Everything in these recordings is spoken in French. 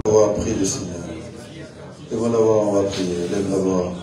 avoir prié le Seigneur. Devant l'avoir, on va prier. Lève la voix.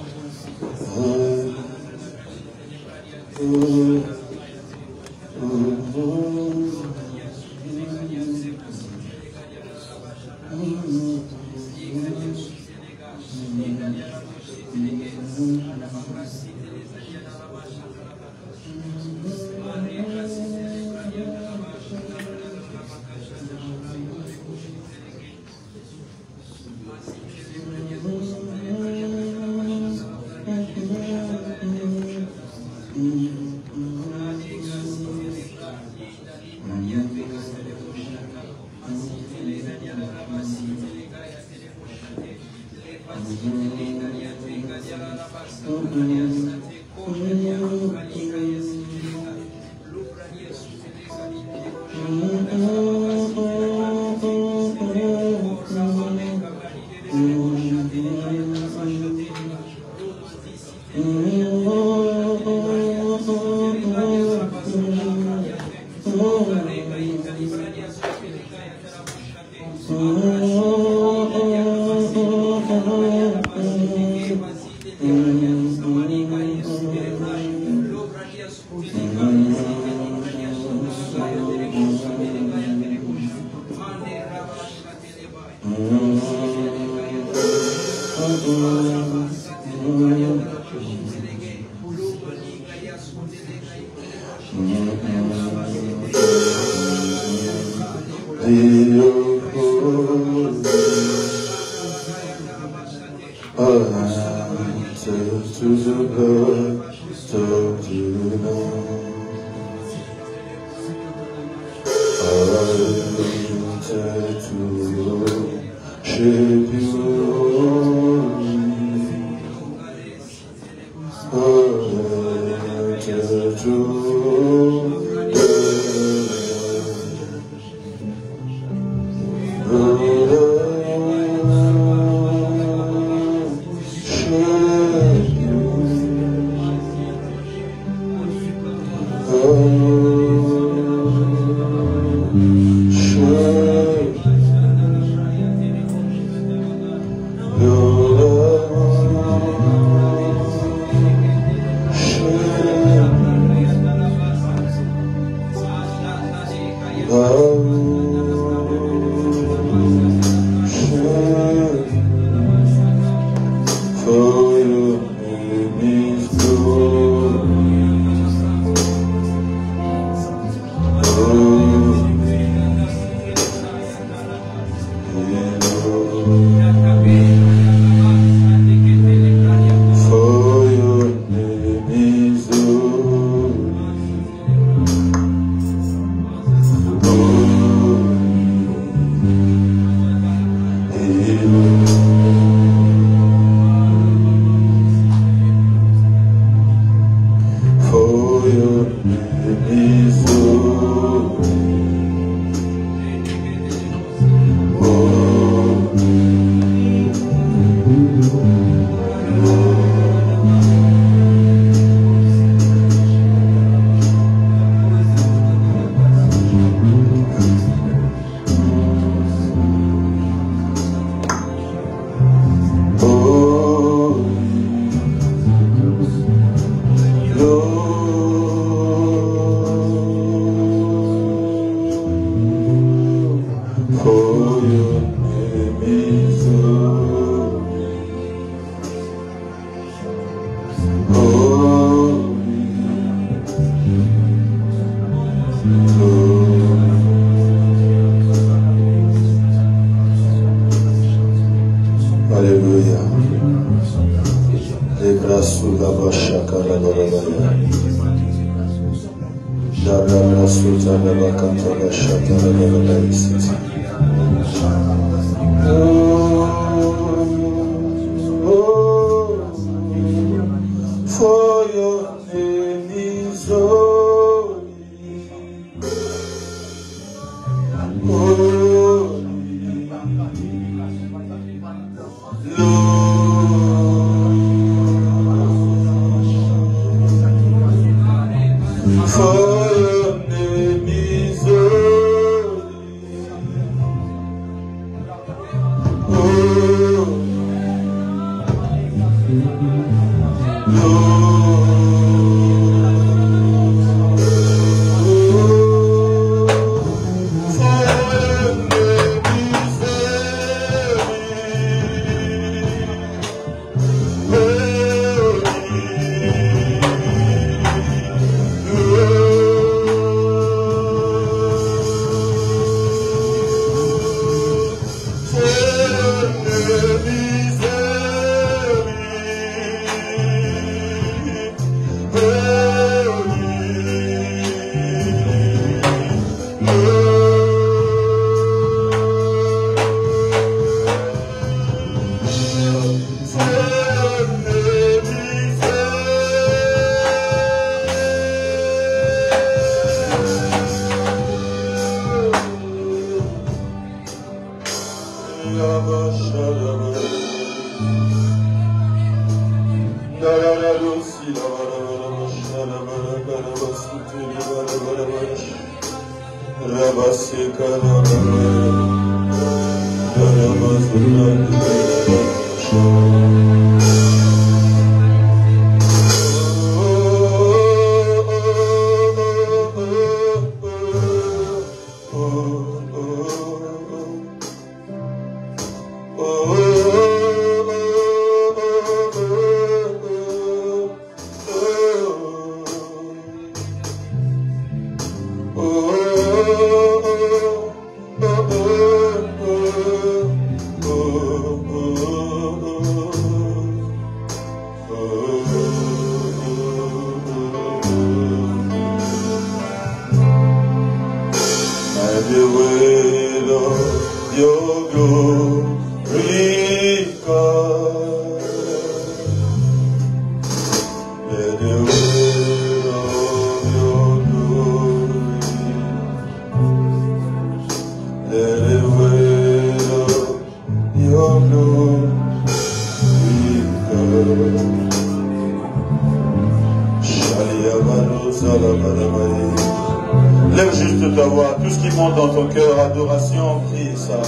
Lève juste ta voix, tout ce qui monte dans ton cœur, adoration, prie ça.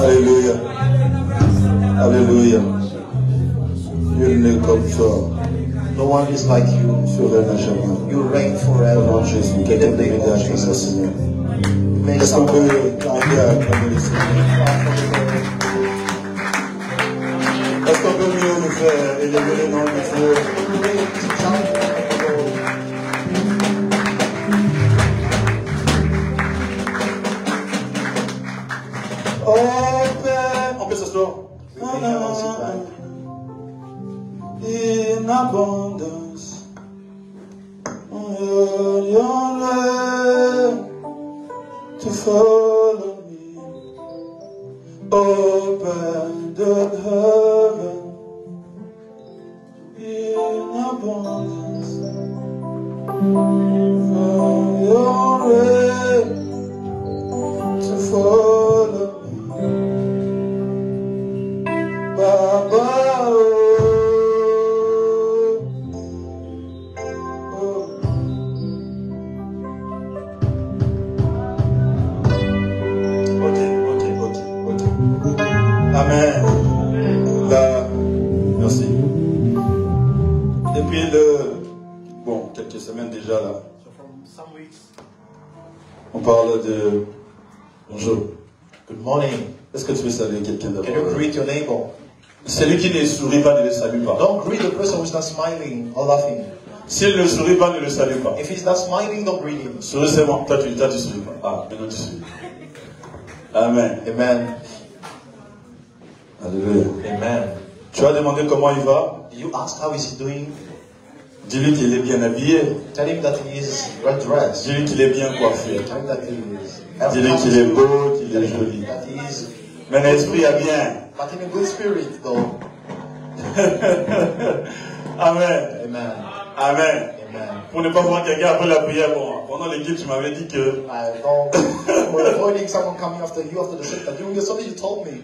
Alléluia. Alléluia. Nul n'est comme toi. No one is like you. Tu règnes jamais. You reign Au forever. nom de Jésus. In the Quelqu'un name peut of aider à Jesus. Seigneur. Make Est-ce qu'on peut someone aider à acclamer le Seigneur? Est-ce qu'on peut mieux nous faire élever le nom de Dieu? Oh Père, on peut s'asseoir. In abundance, you're led to follow me. Open the heaven in abundance. You're led to follow me. Baba. Amen. Là, merci. Depuis quelques semaines déjà là, on parle de bonjour. Good morning. Est-ce que tu veux saluer quelqu'un Can you d'abord? greet your neighbor? Celui qui ne sourit pas ne le salue pas. Don't greet the person who's not smiling or laughing. S'il ne sourit pas, ne le salue pas. If he's not smiling, don't greet him. Souris seulement. Toi, tu souris pas. Ah, maintenant tu souris. Amen. Amen. Alléluia. Amen. Tu as demandé comment il va? You ask how is he doing? Dis-lui qu'il est bien habillé. Tell him that he is well dressed. Dis-lui qu'il est bien coiffé. Tell him that he is. Dis-lui qu'il est beau, qu'il est joli. That he is. Mais l'esprit est bien. But in a good spirit, though. Amen. Amen. Amen. Pour ne pas voir quelqu'un après la prière, bon, pendant l'équipe, tu m'avais dit que... We're avoiding someone coming after you after the service, but during the service you told me.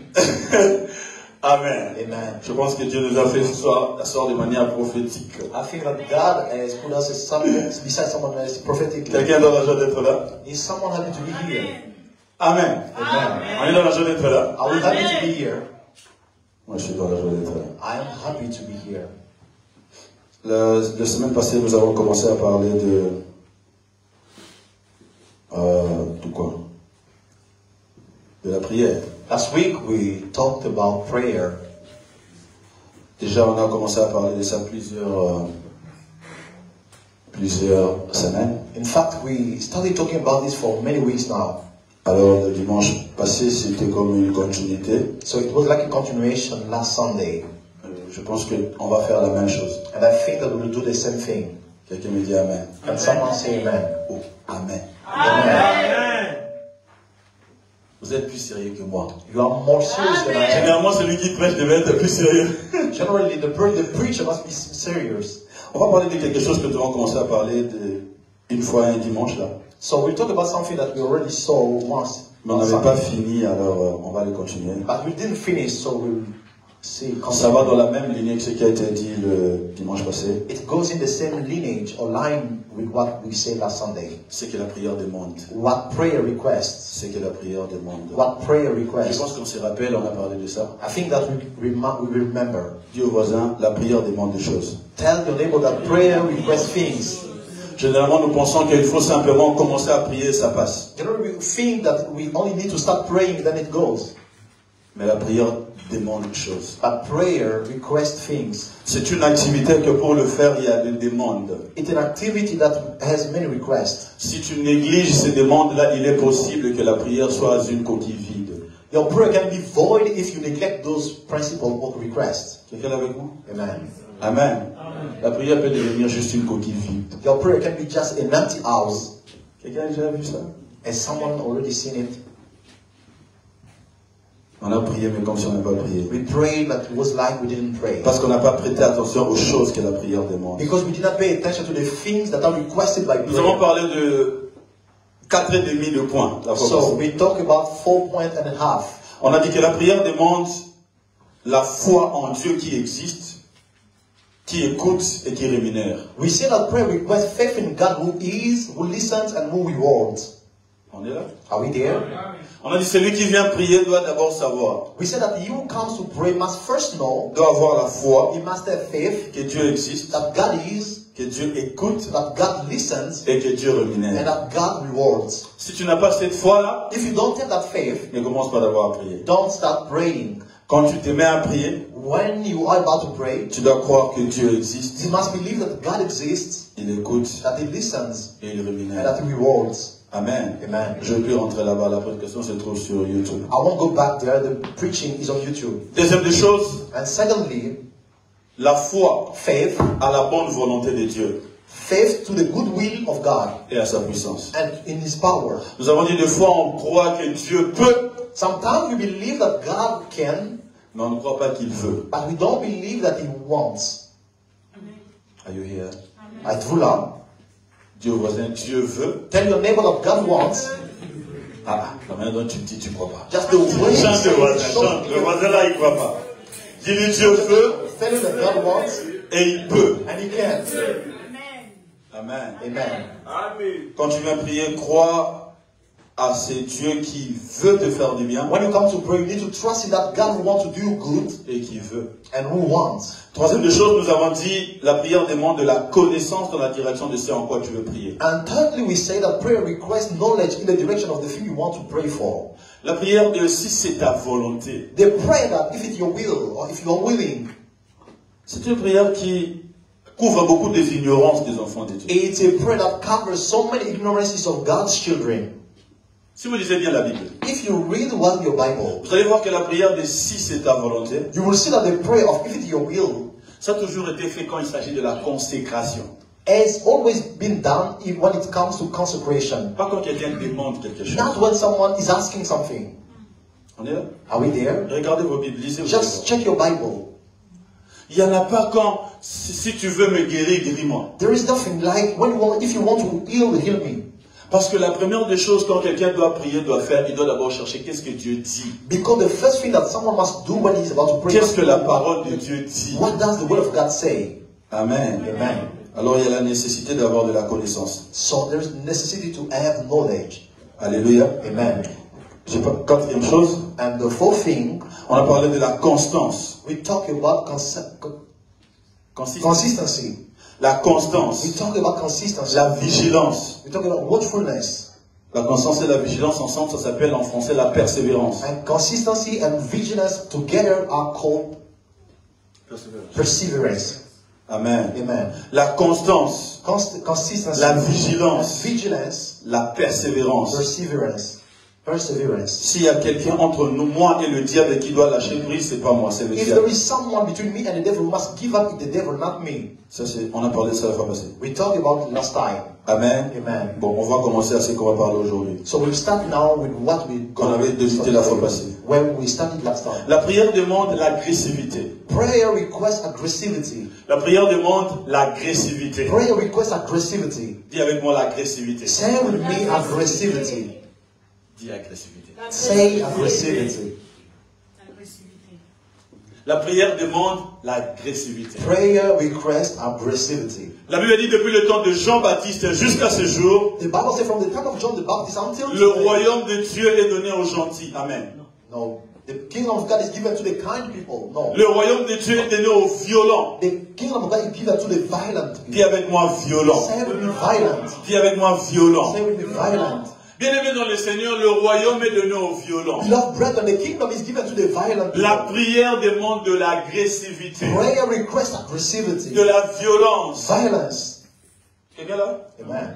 Amen. Amen. Je pense que Dieu nous a fait asseoir de manière prophétique. I think that God has put us as something besides someone else prophetically. Quelqu'un dans la joie d'être là? Is someone happy to be here? Amen. Amen. On est dans la joie d'être là? Are we happy to be here? Moi, je suis dans la joie d'être là. I am happy to be here. La semaine passée, nous avons commencé à parler de quoi? De la prière. Last week we talked about prayer. Déjà, on a commencé à parler de ça plusieurs semaines. In fact, we started talking about this for many weeks now. Alors, le dimanche passé, c'était comme une continuité. So it was like a continuation last Sunday. Je pense qu'on va faire la même chose. And I think that we will do the same thing. Quelqu'un me dit Amen. Can someone say Amen? Oh, Amen. Amen. Vous êtes plus sérieux que moi. You are more serious than I am. Généralement, celui qui prêche devait être plus sérieux. Generally, the preacher must be serious. On va parler de quelque chose que nous avons commencé à parler une fois un dimanche là. So we'll talk about something that we already saw once. Mais on n'avait pas fini, alors on va le continuer. But we didn't finish, so we'll see. Ça va dans la même lignée que ce qui a été dit le dimanche passé. It goes in the same lineage or line with what we said last Sunday. C'est que la prière demande. What prayer requests. C'est que la prière demande. What prayer Je requests. pense qu'on se rappelle, on a parlé de ça. I think that we remember. Dis au voisin, la prière demande des choses. Tell your neighbor that prayer requests things. Généralement, nous pensons qu'il faut simplement commencer à prier et ça passe. Generally, we think that we only need to start praying, then it goes. Mais la prière demande des choses. But prayer requests things. C'est une activité que pour le faire, il y a des demandes. It's an activity that has many requests. Si tu négliges ces demandes-là, il est possible que la prière soit une coquille vide. Your prayer can be void if you neglect those principles or requests. Quelqu'un avec moi? Amen. Amen. La prière peut devenir juste une coquille vide. Your prayer can be just an empty house. Quelqu'un a déjà vu ça? Has someone already seen it? On a prié, mais comme si on n'avait pas prié. We prayed, but it was like we didn't pray. Parce qu'on n'a pas prêté attention aux choses que la prière demande. Because we did not pay attention to the things that are requested by Nous avons prayer. parlé de 4,5 de points. La fois So passée. we talk about 4.5 points. On a dit que la prière demande la foi en Dieu qui existe, qui écoute et qui rémunère. We say that prayer requires faith in God who is, who listens, and who rewards. On est là? Are we there? On a dit celui qui vient prier doit d'abord savoir, We say that he who comes to pray must first know, doit avoir la foi he must have faith que Dieu existe, that God is, que Dieu écoute that God listens, et que Dieu and rémunère. that God rewards. Si tu n'as pas cette foi-là, If you don't have that faith, ne commence pas d'abord à prier. don't start praying. Quand tu te mets à prier, When you are about to pray, tu dois croire que Dieu existe, you must believe that God exists, il écoute that he listens, et il and rémunère. that he rewards. Amen. Amen. Je ne vais plus rentrer là-bas, la prédication se trouve sur YouTube. I won't go back there, the preaching is on YouTube. Deuxième des choses, And secondly, la foi faith, à la bonne volonté de Dieu faith to the good will of God et à sa puissance. and in his power. Nous avons dit des fois on croit que Dieu peut, Sometimes we believe that God can, mais on ne croit pas qu'il veut. but we don't believe that he wants. Are you here? Êtes-vous là? Dieu voisin, Dieu veut. Tell your neighbor that God wants. Ah, la manière dont tu me dis, tu ne crois pas. Just the way you Chante say le it, voisin, chante. Le voisin là, il ne croit pas. Dis-lui Dieu veut tell him that God wants et il peut. and he can. Amen. Amen. Quand tu viens prier, crois à ce Dieu qui veut te faire du bien When you come to pray, you need to trust in that God wants to do good et qui veut. and who wants. Troisième des choses, nous avons dit, la prière demande de la connaissance dans la direction de ce en quoi tu veux prier. And thirdly, we say that prayer requires knowledge in the direction of the thing you want to pray for. La prière de si c'est ta volonté. They pray that if it's your will or if you are willing, C'est une prière qui couvre beaucoup des ignorances des enfants de Dieu. it's a prayer that covers so many ignorances of God's children. Si vous lisez bien la Bible, If you read well your Bible, vous allez voir que la prière de si c'est ta volonté, you will see that the prayer of if it's your will ça a toujours été fait quand il s'agit de la consécration. has always been done when it comes to consecration. Pas quand quelqu'un demande quelque chose. Not when someone is asking something. On est là? Are we there? Regardez vos Bibles, lisez vos Just Bibles. check your Bible. Il n'y en a pas quand si tu veux me guérir, guéris-moi. There is nothing like, if you want to heal me. Parce que la première des choses quand quelqu'un doit prier, doit faire, il doit d'abord chercher qu'est-ce que Dieu dit. Because the first thing that someone must do when he's about to pray. Qu'est-ce que la parole de Dieu dit? What does the word of God say? Amen. Amen. Alors il y a la nécessité d'avoir de la connaissance. So there is necessity to have knowledge. Alléluia. Amen. Quatrième chose. And the fourth thing, on a parlé de la constance. We talk about consistency. La constance. We talk about consistency. La vigilance. We talk about watchfulness. La constance et la vigilance ensemble, ça s'appelle en français la persévérance. And consistency and vigilance together are called perseverance. Amen. Amen. La constance, consistency, la vigilance, vigilance, la persévérance. Perseverance. S'il y a quelqu'un entre nous, moi et le diable qui doit lâcher prise, c'est pas moi, c'est le If diable. there is someone between me and the devil, must give up the devil, not me. Ça, on a parlé de ça la fois passée. We talked about it last time. Amen. Amen. Bon, on va commencer à ce qu'on va parler aujourd'hui. So we'll start now with what qu'on avait débuté la fois passée. When we started last time. La prière demande l'agressivité. Prayer requests aggressivity. La prière demande l'agressivité. Prayer requests aggressivity. Dis avec moi l'agressivité. Say with me aggressivity. Dis agressivité. Say aggressivity. La prière demande l'agressivité. Prayer requests aggressivity. La Bible dit depuis le temps de Jean-Baptiste jusqu'à ce jour, the Bible says from the time of John the Baptist until le royaume de Dieu est donné aux gentils. Amen. No. The kingdom of God is given to the kind people. No. Le royaume de Dieu est donné aux violents. The kingdom of God is given to the violent people. Dis avec moi violent. Say with me violent. Dis avec moi violent. Say with me violent. Bien-aimés dans le Seigneur, le royaume est donné aux violents. Beloved brethren, the kingdom is given to the violent people. La prière demande de l'agressivité. Prayer requests aggressivity. De la violence. Violence. Quelqu'un là? Amen.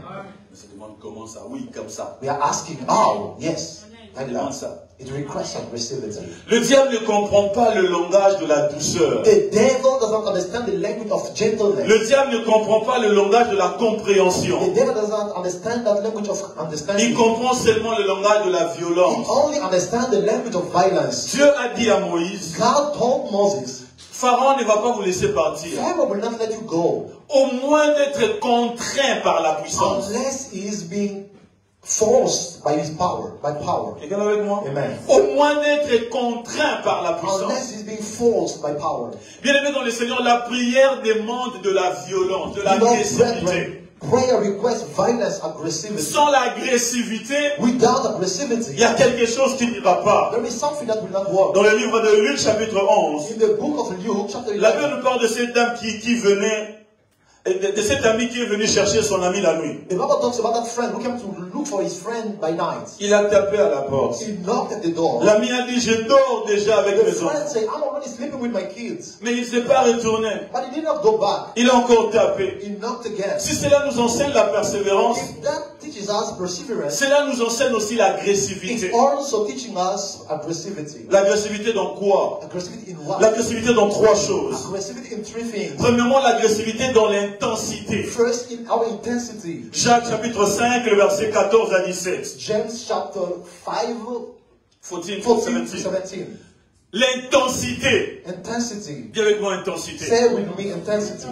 On se demande comment ça? Oui, comme ça. We are asking how? Yes. Ça demande ça. It requires aggressivity. Le diable ne comprend pas le langage de la douceur. The devil does not understand the language of gentleness. Le diable ne comprend pas le langage de la compréhension. The devil does not understand that language of understanding. Il comprend seulement le langage de la He violence. only understands the language of violence. Dieu a dit à Moïse, God told Moses, Pharaon ne va pas vous laisser partir. Pharaoh will not let you go Au moins d'être contraint par la puissance. unless he is being forced by his power, by power. Quelqu'un avec moi? Amen. Au moins d'être contraint par la puissance. Unless he's being forced by power. Bien-aimé dans le Seigneur, la prière demande de la violence, de l'agressivité. Prayer requests violence, aggressivity. Sans l'agressivité, Without aggressivity, il y a quelque chose qui n'ira pas. there is something that will not work. Dans le livre de Luc, chapitre 11, In the book of Luke, chapter la Bible 11, nous parle de cette dame qui venait, de cet ami qui est venu chercher son ami la nuit. the Bible talks about that friend who came to look for his friend by night. Il a tapé à la porte. He knocked at the door. L'ami a dit, je dors déjà avec The mes friend enfants. said, I'm already sleeping with my kids. Mais il ne s'est pas retourné. But he did not go back. Il a encore tapé. He knocked again. Si cela nous enseigne la persévérance, If that teaches us perseverance, cela nous enseigne aussi l'agressivité. it's also teaching us aggressivity. L'agressivité dans quoi? Aggressivity in what? L'agressivité dans trois choses. Aggressivity in three things. Premièrement, l'agressivité dans l'intensité. First, in our intensity. Jacques chapitre 5, le verset 14 à 17. James chapter 5, 14 14 to 17. 17. L'intensité. Intensity. Dis avec moi intensité. Say with me intensity.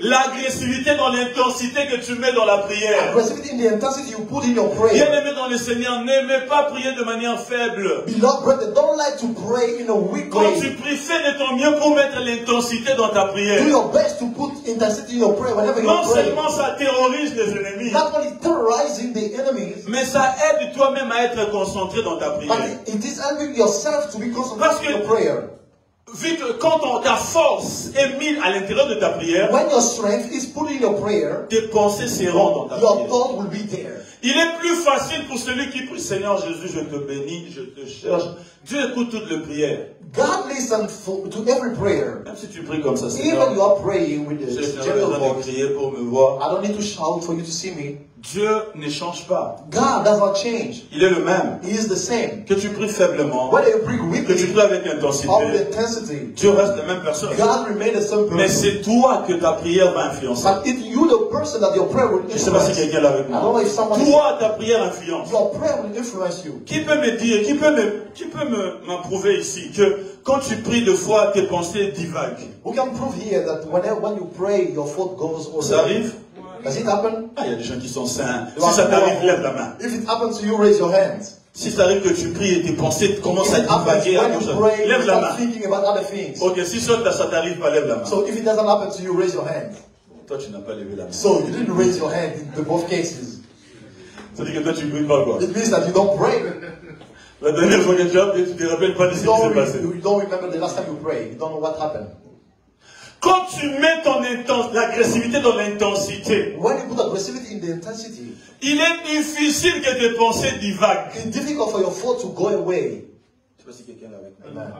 L'agressivité dans l'intensité que tu mets dans la prière. Aggressivity in the intensity you put in your prayer. Bien-aimé dans le Seigneur, n'aimez pas prier de manière faible. Beloved brethren, don't like to pray in a weak Quand tu way. pries, fais de ton mieux pour mettre l'intensité dans ta Do prière. your best to put intensity in your prayer whenever you Non pray. seulement ça terrorise les ennemis, Not only terrorizing the enemies, mais ça aide toi-même à être concentré dans ta but prière. it is helping yourself to be Parce concentrated que- in your prayer. Vu que quand ta force est mise à l'intérieur de ta prière, When your strength is put in your prayer, tes pensées seront dans ta your prière. thought will be there. Il est plus facile pour celui qui prie, Seigneur Jésus, je te bénis, je te cherche. Dieu écoute toutes les prières. God listens to every prayer. Même si tu pries comme ça, Even Seigneur, you are praying with je the n'ai pas gentle besoin de voice. crier pour me voir. I don't need to shout for you to see me. Dieu ne change pas. God does not change. Il est le même. He is the same. Que tu pries faiblement, Whether you pray que tu weakly pries avec or with intensité, intensity, Dieu reste la même personne. God remains the same Mais person. c'est toi que ta prière va influencer. But it's you the person that your prayer will Je ne sais pas si influence. quelqu'un est là avec I don't know moi. if someone is, Toi, ta prière influence. your prayer will influence you. Qui peut me dire, qui peut m'a prouvé ici que quand tu pries de foi, tes pensées divaguent. We can prove here that when you pray, your thought goes over. Ça arrive? Does it happen? Ah, il y a des gens qui sont saints. Si ça t'arrive, lève la main. If it happens to you, raise your hands. Si ça arrive que tu pries et tes pensées commencent à If it happens divaguer, when you pray, lève you la start main. thinking about other things. Ok, si ça t'arrive pas, lève la main. So if it doesn't happen to you, raise your hand. Toi, tu n'as pas levé la main. So you didn't raise your hand in both cases. Ça dit que toi, tu ne pries pas, quoi. It means that you don't pray. La dernière fois que tu as prié, tu ne te rappelles pas de ce qui s'est passé. You don't remember the last time you prayed. You don't know what happened. Quand tu mets l'agressivité dans l'intensité, When you put aggressivity in the intensity, il est difficile que tes pensées divaguent. it's difficult for your thought to go away. Je ne sais pas si quelqu'un est avec moi. Amen.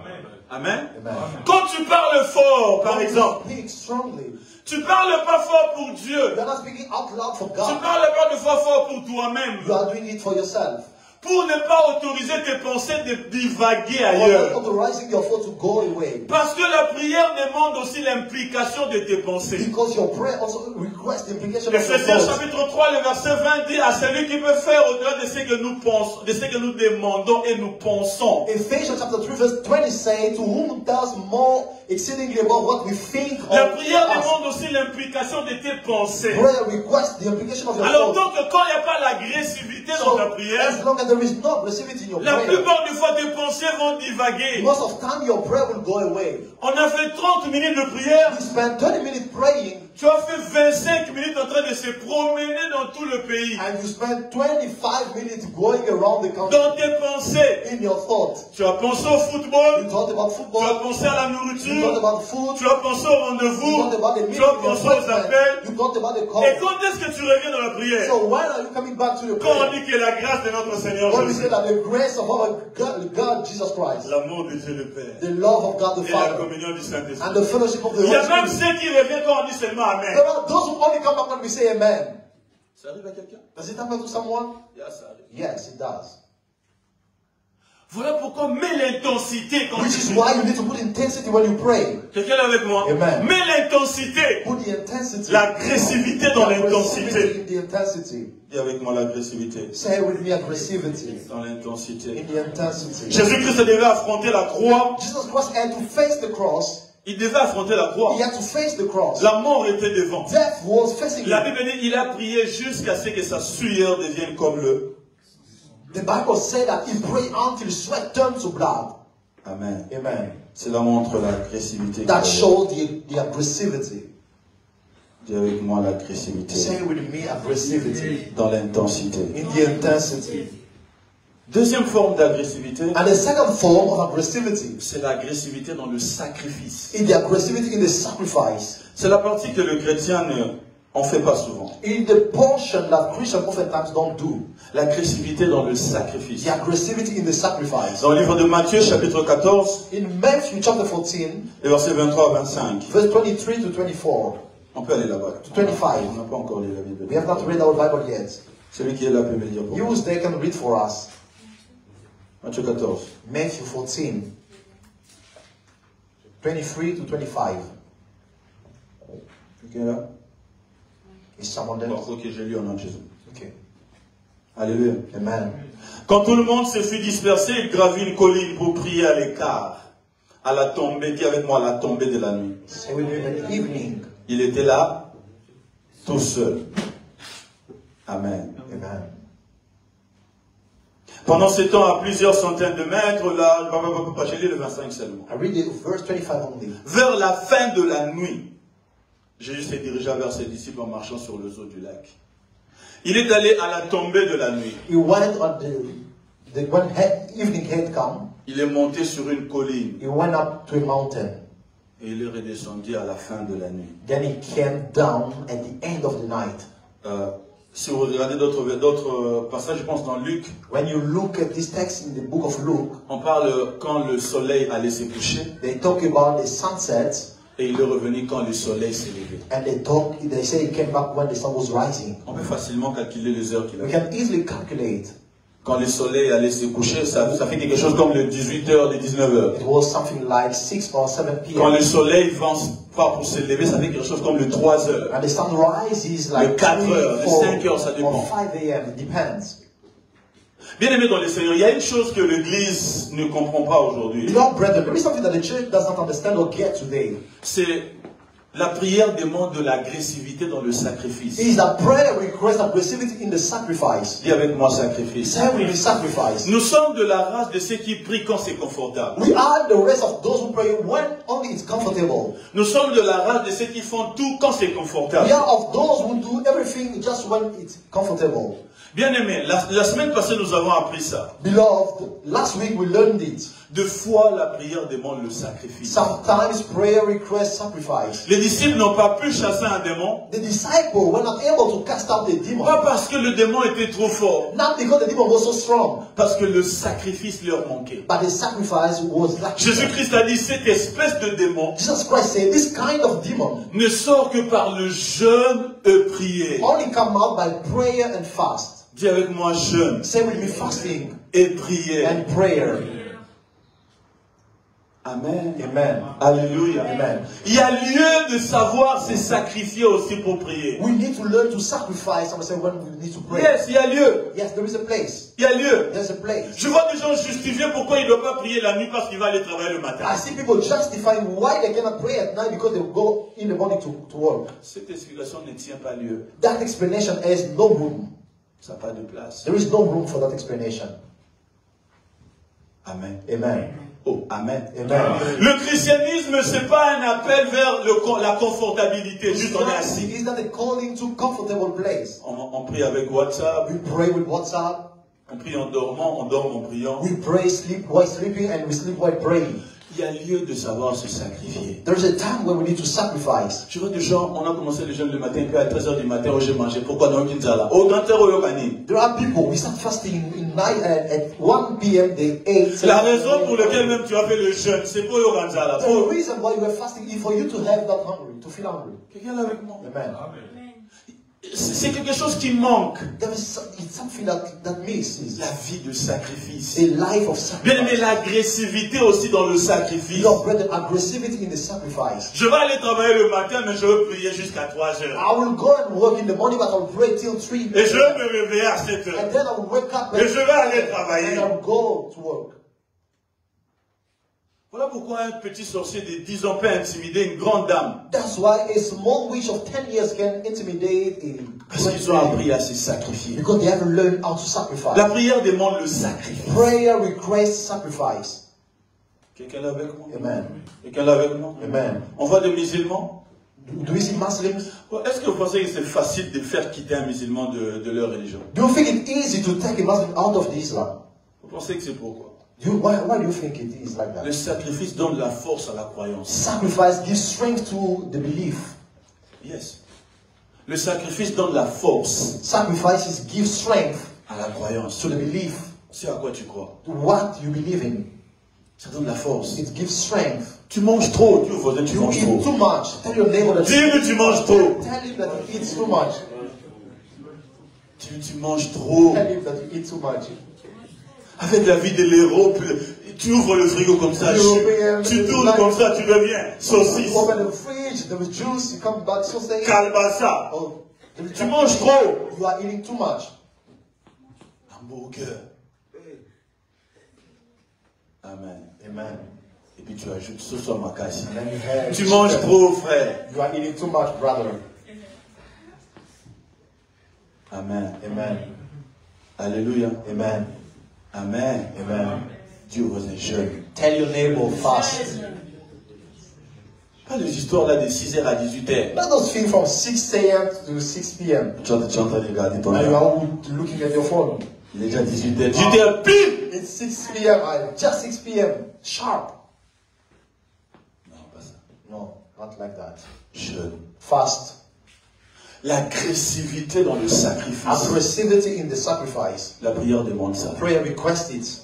Amen. Amen. Quand tu parles fort, par When you exemple, speak strongly, tu parles pas fort pour Dieu. you are not speaking out loud for Tu God. parles pas de fois fort pour toi-même. You are doing it for yourself. Pour ne pas autoriser tes pensées de divaguer You are not ailleurs. authorizing your thought to go away. Parce que la prière demande aussi l'implication de tes pensées. Because your prayer also requests the implication of your Ephésiens thoughts. chapitre 3, le verset 20 dit à celui qui peut faire au-delà de ce que nous pensons, de ce que nous demandons et nous pensons. Ephesians chapter 3 verse 20 says, to whom does more exceedingly above what we think La or prière ask. demande aussi l'implication de tes pensées. Prayer requests the implication of your Alors thoughts. donc quand il n'y a pas l'agressivité dans So, ta prière, as long as there is no aggressivity in your la prayer, plupart du fois tes pensées vont divaguer. most of the time your prayer will go away. On a fait 30 minutes de prière, You spend 20 minutes praying, tu as fait 25 minutes en train de se promener dans tout le pays. and you spend 25 minutes going around the country Dans tes pensées, in your thoughts. tu as pensé au football, You thought about tu as football, pensé à la you thought nourriture, about food, tu as pensé au you rendez-vous, thought about the tu meeting, as the pensé aux appointment, appels. you thought about the Et call. quand est-ce que tu reviens dans la prière? So when are you coming back to the Quand on prayer? dit que la grâce de notre Seigneur When we Jésus, say that the grace of our God Jesus Christ, l'amour de Dieu le Père the love of God the et la Father, communion du and Saint-Esprit. the fellowship of the Il y a Holy même Spirit. ceux qui reviennent quand on dit seulement Amen. There are those who only come back when we say amen. Ça arrive à quelqu'un? Does it happen to someone? Yeah, ça arrive. Yes, it does. Voilà pourquoi mets l'intensité quand Which tu is pries. why you need to put intensity when you pray. Quelqu'un est avec moi? Amen. Mets l'intensité, Put the intensity. l'agressivité dans The l'intensité. aggressivity in the intensity. Dis avec moi l'agressivité. Say with me aggressivity. Dans l'intensité. In the intensity. Jésus-Christ devait affronter la croix. Jesus Christ had to face the cross. Il devait affronter la croix. He had to face the cross. La mort était devant. Death was facing La him. Bible dit il a prié jusqu'à ce que sa sueur devienne comme le. The Bible said that he prayed until sweat turned to blood. Amen. Amen. Cela montre l'agressivité. That showed the aggressivity. Dis avec moi l'agressivité. Say with me aggressivity. Dans l'intensité. In the intensity. Deuxième forme d'agressivité, And the second form of aggressivity c'est l'agressivité dans le sacrifice. is the aggressivity in the sacrifice. C'est la partie que le chrétien ne fait pas souvent. In the portion that Christians oftentimes don't do. L'agressivité dans le sacrifice. The aggressivity in the sacrifice. Dans le livre de Matthieu, chapitre 14, In Matthew chapter 14, les versets 23 à 25. verse 23 to 24. On peut aller là-bas. 25. On n'a pas encore lu la Bible. We have not read our Bible yet. Celui qui est là peut me lire pour moi. Use they can read for us. Matthieu 14. Matthew 14, 23 to 25. Quelqu'un est là? Is someone there? Bon, ok, j'ai lu au nom de Jésus. Okay. Alléluia. Amen. Quand tout le monde se fut dispersé, il gravit une colline pour prier à l'écart. À la tombée, dis avec moi, à la tombée de la nuit. Say with me in the evening. Il était là, tout seul. Amen. Amen. Pendant ce temps, à plusieurs centaines de mètres, là, j'ai lu le 25 seulement. I read it, verse 25 only. Vers la fin de la nuit, Jésus s'est dirigé vers ses disciples en marchant sur les eaux du lac. Il est allé à la tombée de la nuit. He went on when evening had come. Il est monté sur une colline He went up to a mountain. et il est redescendu à la fin de la nuit. Then he came down at the end of the night. Si vous regardez d'autres passages, je pense dans Luc, When you look at this text in the book of Luke, on parle quand le soleil allait se coucher they talk about the sunset, et il est revenu quand le soleil s'est levé. and they say he came back when the sun was rising. On peut facilement calculer les heures qu'il a We fait. can easily calculate. Quand le soleil allait se coucher, ça fait quelque chose comme le 18h, les 19h. It was something like 6 or 7 Quand p.m. le soleil part pour se lever, ça fait quelque chose comme le 3h. And the sun rises Le like 4 3, heures, le 4 5 heures, ça dépend. or 5 a.m. It depends. Bien aimé dans le Seigneur, il y a une chose que l'Église ne comprend pas aujourd'hui. Beloved brethren, there is something that the church does not understand or get today. C'est la prière demande de l'agressivité dans le sacrifice. It is that prayer requires aggressivity in the sacrifice. Dis avec moi sacrifice. Say with the sacrifice. Nous sommes de la race de ceux qui prient quand c'est confortable. We are the rest of those who pray when only it's comfortable. Nous sommes de la race de ceux qui font tout quand c'est confortable. We are of those who do everything just when it's comfortable. Bien aimé, la semaine passée nous avons appris ça. Beloved, last week we learned it. De fois la prière demande le sacrifice. Sometimes prayer requests sacrifice. Les disciples n'ont pas pu chasser un démon. The disciples were not able to cast out the demon. Pas parce que le démon était trop fort. Not because the demon was so strong. Parce que le sacrifice leur manquait. But the sacrifice was lacking. Jésus-Christ a dit, cette espèce de démon Jesus Christ said, this kind of demon ne sort que par le jeûne et prière. only come out by prayer and fast. Dis avec moi jeûne Say with me, fasting et prière. and prayer. Amen. Amen. Alléluia. Amen. Il y a lieu de savoir se sacrifier aussi pour prier. We need to learn to sacrifice. I say when we need to pray. Yes, il y a lieu. Yes, there is a place. Il y a lieu. There's a place. Je vois des gens justifier pourquoi il ne doit pas prier la nuit parce qu'il va aller travailler le matin. I see people justifying why they cannot pray at night because they go in the morning to work. Cette explication ne tient pas lieu. That explanation has no room. Ça n'a pas de place. There is no room for that explanation. Amen. Amen. Oh, amen. Amen. Le christianisme, ce n'est pas un appel vers la confortabilité. Juste on est assis. It's not a calling to comfortable place. On prie avec WhatsApp. We pray with WhatsApp. On prie en dormant, on dort en priant. We pray, sleep while sleeping, and we sleep while praying. Il y a lieu de savoir se sacrifier. There is a time when we need to sacrifice. Je vois des gens, on a commencé le jeûne le matin, puis à 13h du matin, j'ai mangé. Pourquoi non, Kinzala? Au 30h, au Yogani. There are people, we start fasting in night at 1 p.m. they ate. La raison pour laquelle même tu as fait le jeûne, c'est pour Yoganzala. The reason why you are fasting is for you to have that hungry, to feel hungry. Quelqu'un là avec moi? Amen. C'est quelque chose qui manque. There is something that misses. La vie de sacrifice. A life of Bien aimé, sacrifice. l'agressivité aussi dans le sacrifice. Your brother, aggressivity in the sacrifice. Je vais aller travailler le matin, mais je vais prier jusqu'à 3h. I will go and work in the morning, but I will pray till 3. Et je vais me réveiller à 7h. And then I will wake up Et je vais aller travailler. and I will go to work. Voilà pourquoi un petit sorcier de 10 ans peut intimider une grande dame. That's why a small witch of 10 years can intimidate a Parce great qu'ils ont man. appris à se sacrifier. Because they haven't learned how to sacrifice. La prière demande le sacrifice. Prayer requires sacrifice. Quelqu'un là avec moi? Amen. Quelqu'un là avec moi? Amen. On voit des musulmans? Do we see Muslims? Est-ce que vous pensez que c'est facile de faire quitter un musulman de leur religion? Do you think it's easy to take a Muslim out of the Islam? Vous pensez que c'est pourquoi? Why do you think it is like Le that? sacrifice donne la force à la croyance. Sacrifice gives strength to the belief. Yes. Le sacrifice donne la force Sacrifices give strength à la croyance. to the belief. C'est à quoi tu crois? To what you believe in. Ça donne la force. It gives strength. Tu manges trop. Tu vois, tu You manges eat trop. too much. Tell your neighbor that. Dis que tu manges trop. Tell him that he eats too much. Tu manges trop. Tell him that you eat too much. Avec la vie de l'héros, tu ouvres le frigo comme ça, tu tournes comme ça, tu deviens saucisse, Open the fridge, there is juice, you come back, sausage. calbassa. Oh, Tu manges trop. you are eating too much. Hamburger. Amen. Amen. Et puis tu ajoutes sauce à makasi. And then you have Tu manges trop, frère. You are eating too much, brother. Amen. Amen. Alléluia. Amen. Amen. Amen. Dieu vous est jeune. Tell your neighbor fast. Pas les histoires là de 6h à 18h. Not those things from 6 a.m. to 6 p.m. Tu es en train de regarder ton And you heure. are looking at your phone. Il est déjà 18h. 18h pile. It's 6 p.m. Just 6 p.m. Sharp. Non, pas ça. No, not like that. Jeûne. Fast. L'agressivité dans le sacrifice. Aggressivity in the sacrifice. La prière demande ça. Prayer request it.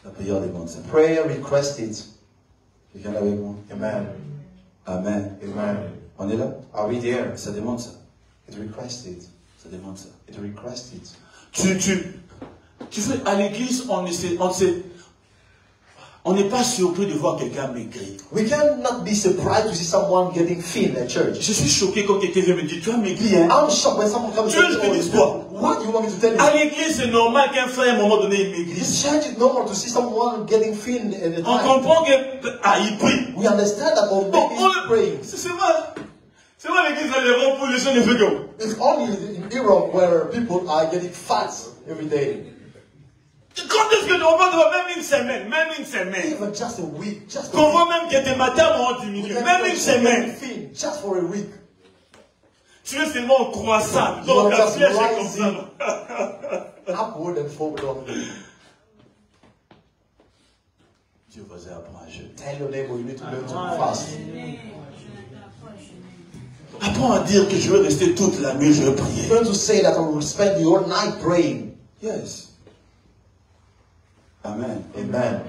La prière demande ça. Prayer request it. Quelqu'un avec moi? Amen. Amen. Amen. On est là? Are we there? Ça demande ça. It requests it. Ça demande ça. It requests it. Tu fais à l'église, on sait. On n'est pas surpris de voir quelqu'un maigrir. We cannot be surprised to see someone getting thin at church. Je suis choqué quand quelqu'un vient me dire, tu as maigri, hein? I'm shocked when someone comes Tu veux que je te dise quoi? What do you want me to tell you? À l'église, c'est normal qu'un frère, à un moment donné, il In maigrisse. church, it's normal to see someone getting thin at a On time. comprend que, il prie. We understand that our Bon, baby is praying. c'est vrai. C'est vrai, l'église, elle est pour les gens ne font que. It's only in Europe where people are getting fat every day. Quand est-ce que on va devoir même une semaine, Even just a week, just a qu'on week. voit même que tes matins vont diminuer, même une semaine. Thin, just for a week. Tu es seulement en croissant, You donc are la just flèche est rising. comme ça. Upward and forward only. Dieu vous apprend à jeûner. Tell your neighbor you need to learn to fast. Apprends à dire que je vais rester toute la nuit, je vais prier. Learn to say that I will spend the whole night praying. Yes. Amen. Amen.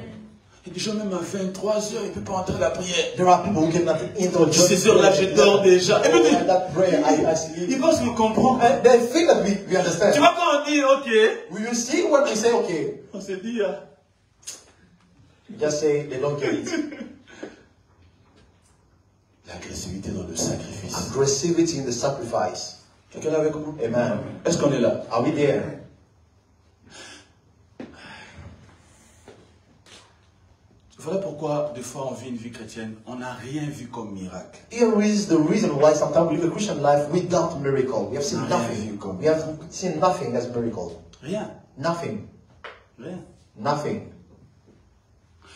Et des gens même à 23 heures, il ne peut pas entrer à la prière. There are people who cannot enter church. Ces heures-là, je dors déjà. Et puis, that prayer, I sleep. ils pensent qu'on comprend. And they think that we understand. Tu vois quand on dit, ok, Will you see when we say okay? on se dit, Just say they don't get it. l'agressivité dans le sacrifice. Aggressivity in the sacrifice. Quelqu'un est avec nous? Amen. Est-ce qu'on est là? Are we there? Voilà pourquoi, des fois, on vit une vie chrétienne, on n'a rien vu comme miracle. Here is the reason why sometimes we live a Christian life without miracle. We have seen Rien nothing. vu comme We have seen nothing as miracle. Rien. Nothing. Rien. Nothing.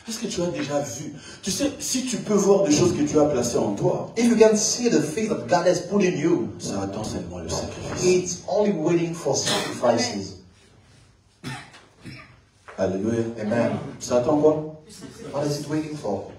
Est-ce que tu as déjà vu? Tu sais, si tu peux voir des choses que tu as placées en toi, If you can see the faith that God has put in you, ça attend seulement le sacrifice. it's only waiting for sacrifices. Alléluia. Amen. Ça attend quoi? What is it waiting for?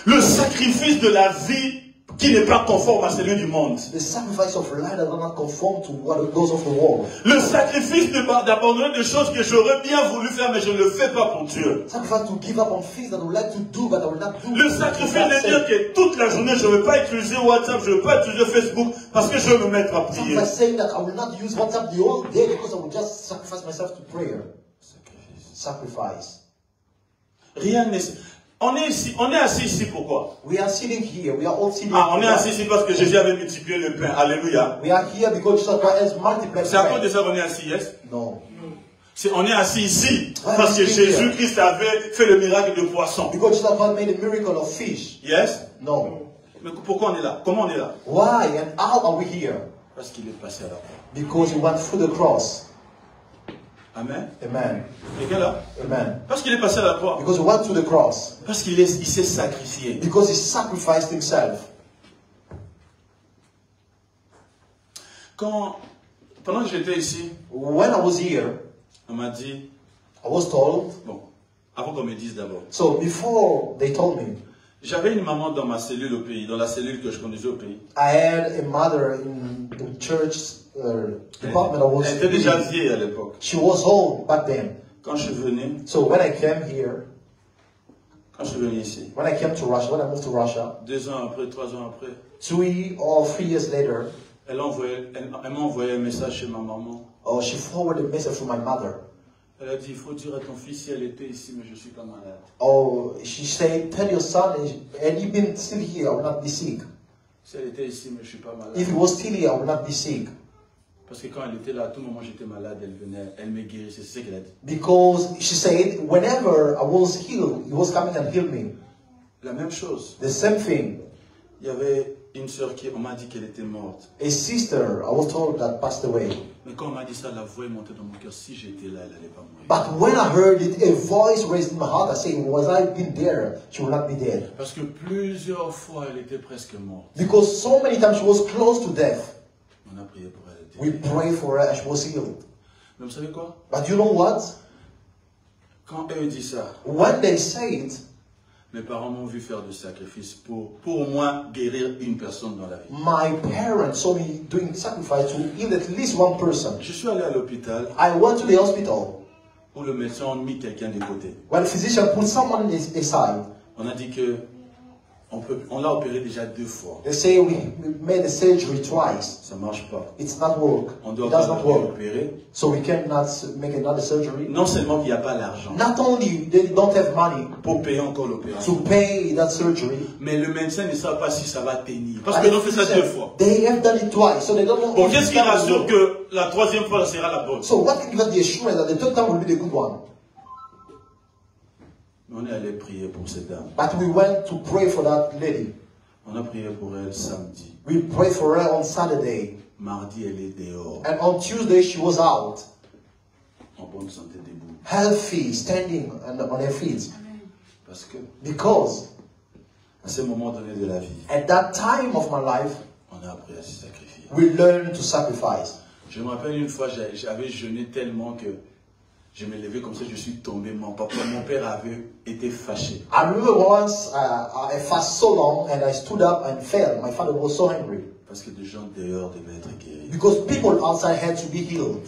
Le sacrifice de la vie qui n'est pas conforme à celui du monde. The sacrifice of life that does not conform to what goes of the world. Le sacrifice d'abandonner des choses que j'aurais bien voulu faire, mais je ne le fais pas pour Dieu. Sacrifice to give up on things that I would like to do, but I will not do. Le sacrifice de dire que toute la journée, je ne vais pas utiliser WhatsApp, je ne vais pas utiliser Facebook, parce que je veux me mettre à prier. Sacrifice saying that I will not use WhatsApp the whole day because I will just sacrifice myself to prayer. Sacrifice. Rien n'est... On est assis ici pourquoi? We are sitting here. We are all sitting On est here. assis ici parce que Jésus avait multiplié le pain. Alléluia. We are here because Jesus Christ has multiplied C'est à cause bread. de ça qu'on est assis, yes? No. On est assis ici Ouais, parce que c'est Jésus-Christ avait fait le miracle de poisson. Because Jesus Christ made a miracle of fish. Yes? No. Mais pourquoi on est là? Comment on est là? Why and how are we here? Parce qu'il est passé à la croix. Because he went through the cross. Amen. Amen. Quelqu'un là? Amen. Parce qu'il est passé à la croix. Because he went through the cross. Parce qu'il s'est sacrifié. Because he sacrificed himself. Pendant que j'étais ici, When I was here, on m'a dit, I was told. bon, avant qu'on me dise d'abord. So before they told me, J'avais une maman dans ma cellule au pays, dans la cellule que je conduisais au pays. I had a mother in the church department. Elle était déjà vieille à l'époque. She was old back then. Quand je suis venu, So when I came here, quand je suis venu ici, when I came to Russia, when I moved to Russia, 2 ans après, 3 ans après, 3 or 3 years later, elle m'a envoyé un message chez ma maman. she forwarded a message from my mother. Elle a dit, il faut dire à ton fils si elle était ici, mais je suis pas malade. She said, tell your son, and you've been still here, I will not be sick. Si elle était ici, mais je suis pas malade. If he was still here, I will not be sick. Parce que quand elle était là, à tout moment j'étais malade, elle venait, elle me guérissait, c'est ce qu'elle a dit. Because she said, whenever I was healed, he was coming and healed me. La même chose. The same thing. Il y avait une sœur on m'a dit qu'elle était morte. A sister, I was told that passed away. Mais quand on m'a dit ça, la voix est montée dans mon cœur. Si j'étais là, elle n'allait pas mourir. But when I heard it, a voice raised in my heart, I said, was I been there, she will not be dead. Parce que plusieurs fois, elle était presque morte. Because so many times she was close to death. On a prié pour elle. We prayed for her and she was healed. Mais vous savez quoi? But you know what? Quand eux disent ça, When they say it, mes parents m'ont vu faire du sacrifice pour au moins guérir une personne dans la vie. my parents saw me doing sacrifice to heal at least one person. Je suis allé à l'hôpital I went to the hospital où le médecin a mis quelqu'un de côté. when the physician put someone aside. On a dit que On l'a opéré déjà 2 fois. They say we made the surgery twice. Ça ne marche pas. It's not work. On doit It does not work. opérer. So we cannot make another surgery. Non seulement qu'il n'y a pas l'argent Not only they don't have money pour payer encore l'opération, to pay that surgery, mais le médecin ne sait pas si ça va tenir. Parce and que l'on fait ça 2 fois. they have done it twice, so they don't know. Bon, qu'est-ce qui rassure que la 3e fois sera la bonne? So what can give us the assurance that the third time will be the good one? On est allé prier pour cette dame. But we went to pray for that lady. On a prié pour elle samedi. We prayed for her on Saturday. Mardi, elle est dehors, And on Tuesday she was out, en bonne santé, debout. healthy, standing on her feet. Parce que Because à ce moment donné de la vie, at that time of my life, on a appris à se sacrifier. we learned to sacrifice. Je me rappelle une fois, j'avais jeûné tellement que je me levais comme ça, je suis tombé. Mon père avait été fâché. I remember once I fasted so long and I stood up and fell. My father was so angry. Parce que des gens dehors devaient être guéris. Because people outside had to be healed.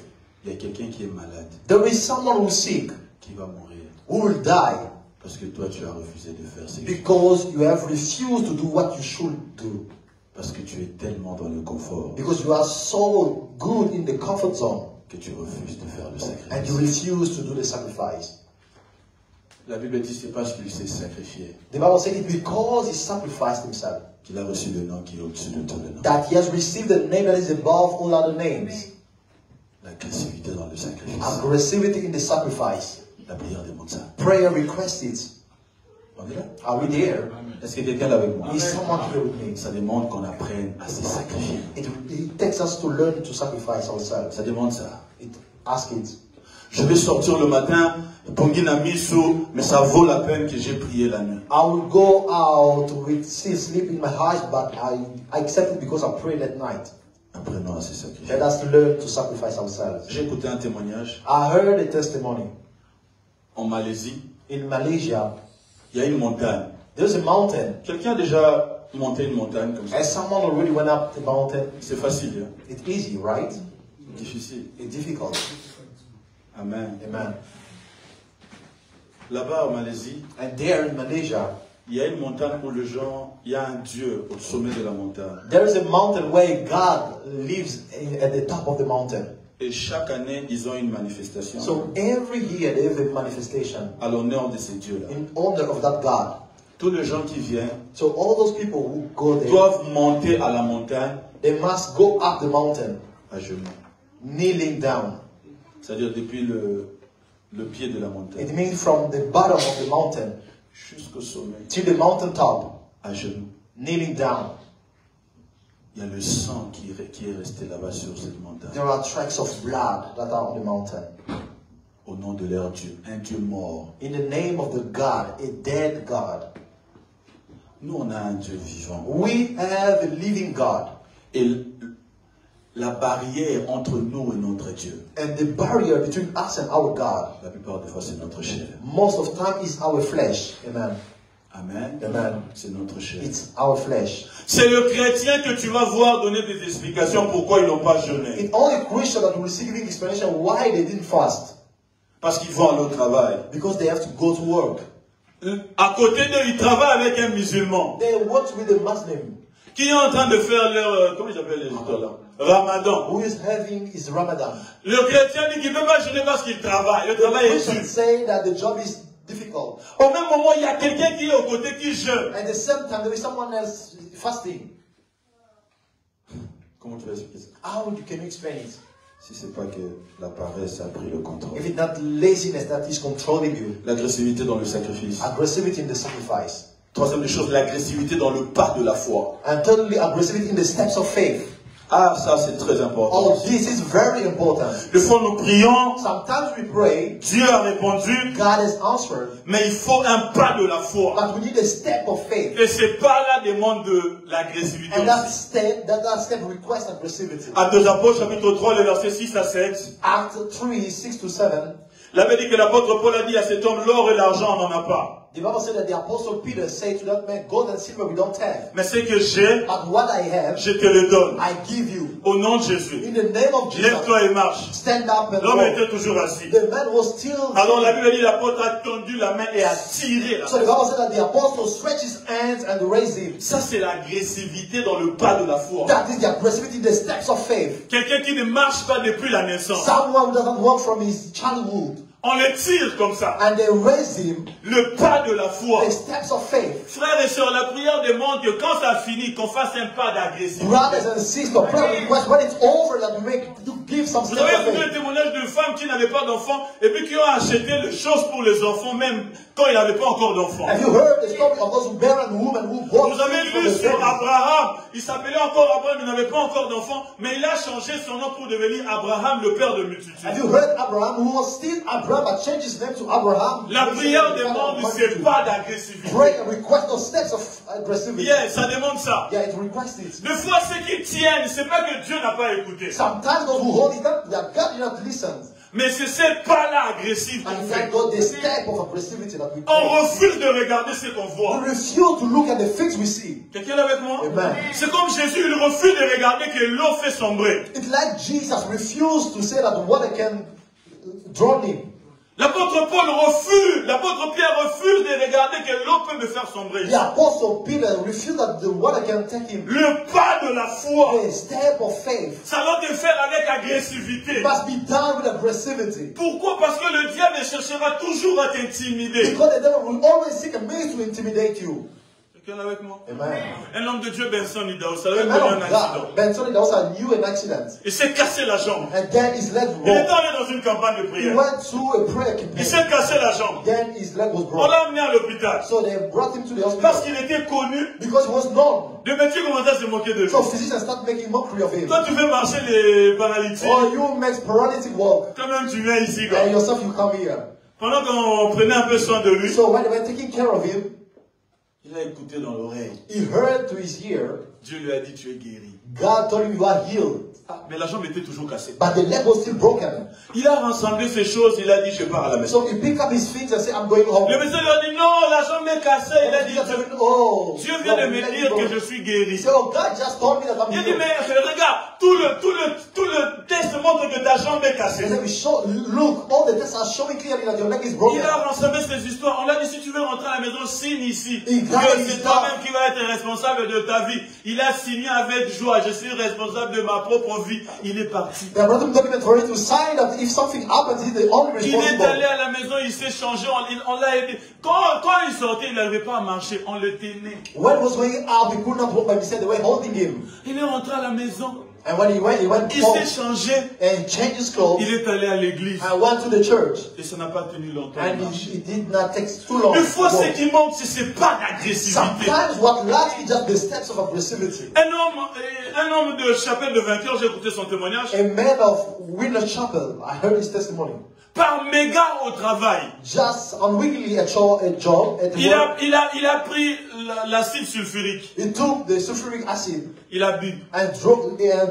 Il y a quelqu'un qui est malade, There is someone who's sick, qui va mourir. who will die Parce que toi, tu as refusé de faire ce que because you have refused to do what you should do. Parce que tu es tellement dans le confort Because you are so good in the comfort zone que tu refuses de faire le and you sacrifice. refuse to do the sacrifice. La Bible dit, c'est parce qu'il s'est sacrifié The Bible says it because he sacrificed himself, qu'il a reçu le nom qui est au-dessus de tous les noms. that he has received the name that is above all other names. L'agressivité dans le sacrifice. Aggressivity in the sacrifice. La prière demande ça. Prayer requests it. On est là? Are we there? Est-ce que quelqu'un est là avec moi? Is someone here with me? Ça demande qu'on apprenne à se sacrifier. It takes us to learn to sacrifice ourselves. Ça demande ça. It asks it. Je vais sortir le matin, Pongina Miso, mais ça vaut la peine que j'ai prié la nuit. I will go out with sleep in my heart, but I accept it because I prayed at night. Apprenons à se sacrifier. Let us learn to sacrifice ourselves. J'ai écouté un témoignage I heard a testimony. en Malaisie. In Malaysia, Il y a une montagne. there's a mountain. Quelqu'un a déjà monté une montagne comme ça? As someone already went up the mountain, C'est facile, hein? it's easy, right? Difficile. It's difficult. Amen. Amen. Là-bas en Malaisie, And there in Malaysia, il y a une montagne où les gens, il y a un Dieu au sommet de la montagne. there is a mountain where God lives at the top of the mountain. Et chaque année, ils ont une manifestation So every year they have a manifestation à l'honneur de ces dieux-là. in honor of that God. Tous les gens qui viennent So all those people who go there, doivent monter à la montagne they must go up the mountain, à genoux. kneeling down. C'est-à-dire depuis le pied de la montagne It means from the bottom of the mountain jusqu'au sommet, to the mountain top, à genoux. kneeling down. Il y a le sang qui est resté là-bas sur cette montagne. There are tracks of blood that are on the mountain. Au nom de leur Dieu, un Dieu mort. In the name of the God, a dead God. Nous, on a un Dieu vivant. We have a living God. Et la barrière entre nous et notre Dieu, And the barrier between us and our God, la plupart des fois, c'est notre chair. most of the time, is our flesh. Amen. Amen. Amen. C'est notre chair. It's our flesh. C'est le chrétien que tu vas voir donner des explications pourquoi ils n'ont pas jeûné. It's only Christians that will see giving explanation why they didn't fast. Parce qu'ils vont à leur travail. Because they have to go to work. À côté d'eux, ils travaillent avec un musulman They work with a Muslim qui est en train de faire leur... comment ils appellent les gens là? Ramadan. who is having his Ramadan. Le chrétien dit qu'il ne peut pas jeûner parce qu'il travaille. Le travail est Christians dur. say that the job is difficult. Au même moment, il y a quelqu'un qui est aux côtés qui jeûne. At the same time, there is someone else fasting. Comment tu vas expliquer ça? How can you explain it? Si ce n'est pas que la paresse a pris le contrôle. If it's not laziness that is controlling you, L'agressivité dans le sacrifice. aggressivity in the sacrifice. Troisième des choses, l'agressivité dans le pas de la foi. And thirdly, aggressivity in the steps of faith. Ah, ça c'est très important. Oh, this is very important. Des fois nous prions, Sometimes we pray, Dieu a répondu, God has answered, mais il faut un pas de la foi. but we need a step of faith. Et ce pas-là demande de l'agressivité. And that step requires aggressivity. Actes des Apôtres, chapitre 3, les versets 6 à 7. Acts 3, 6 to 7. La Bible dit que l'apôtre Paul a dit à cet homme, l'or et l'argent, on n'en a pas. The Bible said that the apostle Peter said to that man, gold and silver we don't have. Mais ce que j'ai, But what I have, je te le donne. I give you. Au nom de Jésus. In the name of Jesus. Lève-toi et marche. Stand up and L'homme walk. était toujours assis. The man was still. Alors la Bible dit l'apôtre a tendu la main et a tiré la So the main. Bible said that the apostle stretched his hands and raised him. Ça c'est l'agressivité dans le pas de la foi. That is the aggressivity, the steps of faith. Quelqu'un qui ne marche pas depuis la naissance. Someone who doesn't walk from his childhood. On le tire comme ça. And they raise him. Le pas de la foi. The steps of faith. Frères et sœurs, la prière demande que quand ça finit, qu'on fasse un pas d'agressivité. Brothers and sisters, prayer request when it's over that we make to give some Vous steps avez of écouté faith. le témoignage de femmes qui n'avaient pas d'enfants et puis qui ont acheté les choses pour les enfants même quand ils n'avaient pas encore d'enfants. Have you heard the story of those barren women who bought Vous avez things for lu the sur babies? Abraham. Il s'appelait encore Abraham, il n'avait pas encore d'enfants, mais il a changé son nom pour devenir Abraham, le père de multitudes. Have you heard Abraham, who was still Abraham, but changed his name to Abraham? La prière demande ce pas d'agressivité. Pray and request those steps of aggressivity. Yeah, ça demande ça. Yeah, it requests it. Des fois, ceux qui tiennent, c'est pas que Dieu n'a pas écouté. Sometimes those who hold it up, that God did not listen. Mais c'est ce pas-là agressif qu'on And fait. thank God the step of aggressivity that we On take. refuse de regarder ce qu'on voit. We refuse to look at the things we see. Quelqu'un est avec moi? Amen. C'est comme Jésus, il refuse de regarder que l'eau fait sombrer. It's like Jesus refused to say that water can drown him. L'apôtre Paul refuse, l'apôtre Pierre refuse de regarder que l'eau peut me faire sombrer. The apostle Peter refused that the water can take him. Le pas de la foi, The step of faith ça doit se faire avec agressivité. must be done with aggressivity. Pourquoi? Parce que le diable cherchera toujours à t'intimider. Because the devil will always seek a means to intimidate you. Quelqu'un est avec moi? Amen. Un homme de Dieu, Benson Idaho, ça The avait man connu un of accident. God, Benson also knew an accident. Il s'est cassé la jambe. And then his leg Il était broke. allé dans une campagne de He prière. went through a prayer Il campaign. s'est cassé la jambe. Then his leg was On broke. l'a amené à l'hôpital. So they brought him to the Parce hospital qu'il était connu. because he was known. Le métier commençait à se moquer de lui. So physicians start making mockery of him. Toi, tu fais marcher les paralytiques. Oh, you make paralytic walk. Toi-même, tu viens ici. Quoi. And yourself, you come here. Pendant qu'on prenait un peu soin de lui, So when they were taking care of him, il a écouté dans l'oreille. he heard to his ear, Dieu lui a dit, tu es guéri. God told him you are healed. Ah, mais la jambe était toujours cassée. But the leg was still broken. Il a rassemblé ces choses, il a dit, je pars à la maison. So he picked up his things and said, I'm going home. Le médecin lui a dit, non, la jambe est cassée. Il a dit, Oh, Dieu vient de me dire que je suis He guéri. said, oh, God just told me that I'm Il a dit, healed. mais regarde, tout le test montre que ta jambe est He cassée. said, look, all the tests are showing clearly that your leg is broken. Il a rassemblé ces histoires. On l'a dit, si tu veux rentrer à la maison, signe ici. Il Que a c'est dit toi-même qui vas être responsable de ta vie. Il a signé avec joie. Je suis responsable de ma propre vie. Il est parti. They brought him document for him to sign that if something happens, he's the only Il est responsible. allé à la maison, il s'est changé, on l'a aidé. Quand il sortait, il n'arrivait pas à marcher, on le tenait. When he was going up, he could not walk, but he said they were holding him. Il est rentré à la maison, And when he went il home s'est changé, and changed his clothes il est allé à l'église. and went to the church. Et ça n'a pas tenu longtemps. And de marcher. he did not take too long. Des fois, to ce walk. qui manque, c'est pas d'agressivité. Sometimes what lacks is just the steps of aggressivity. Un homme de chapelle de vainqueur, j'ai écouté son témoignage. A man of Winner Chapel, I heard his testimony. Par méga au travail, Just unwittingly a job at work, il a pris l'acide sulfurique. he took the sulfuric acid Il a bu. and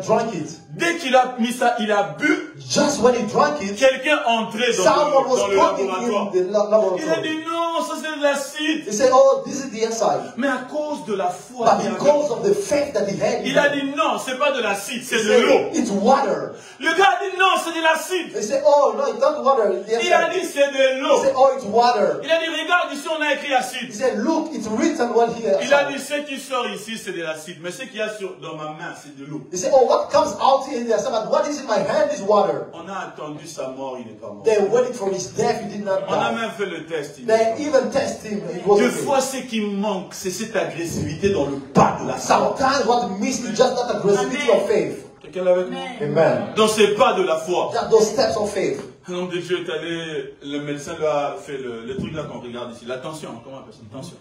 drank it. Dès qu'il a mis ça, il a bu. Just when he drank it, Quelqu'un entrait someone dans was le talking laboratoire. in the Il a laboratory. dit non, ça c'est de l'acide. He said, oh, this is the acid. Mais à cause de la foi, But because of the faith that he had, il a dit non, c'est pas de l'acide, he c'est de said, l'eau. it's water. Le gars a dit non, c'est de l'acide. They said, oh, no, it's not water. It's the Il a acid. dit c'est de He l'eau. said, oh, it's water. Il a dit regarde ici on a écrit He acide. said, look, it's written what here. Il a dit ce qui sort ici c'est de l'acide, mais ce qu'il y a dans ma main c'est de l'eau. He said, oh, what comes out here in the acid, but what is in my hand is water. On a attendu sa mort, il n'est pas mort. They waited for his death, he did not On a die. même fait le test. Il n'est They pas mort. even tested him, it was Des okay. fois ce qui manque c'est cette agressivité dans le pas de la foi. Sometimes what missed is just that aggressivity of faith. Quelqu'un est avec moi? Amen. Dans ces pas de la foi. Just those steps of faith. Un homme de Dieu est allé, le médecin lui a fait le truc là qu'on regarde ici, la tension, comment on appelle ça, tension.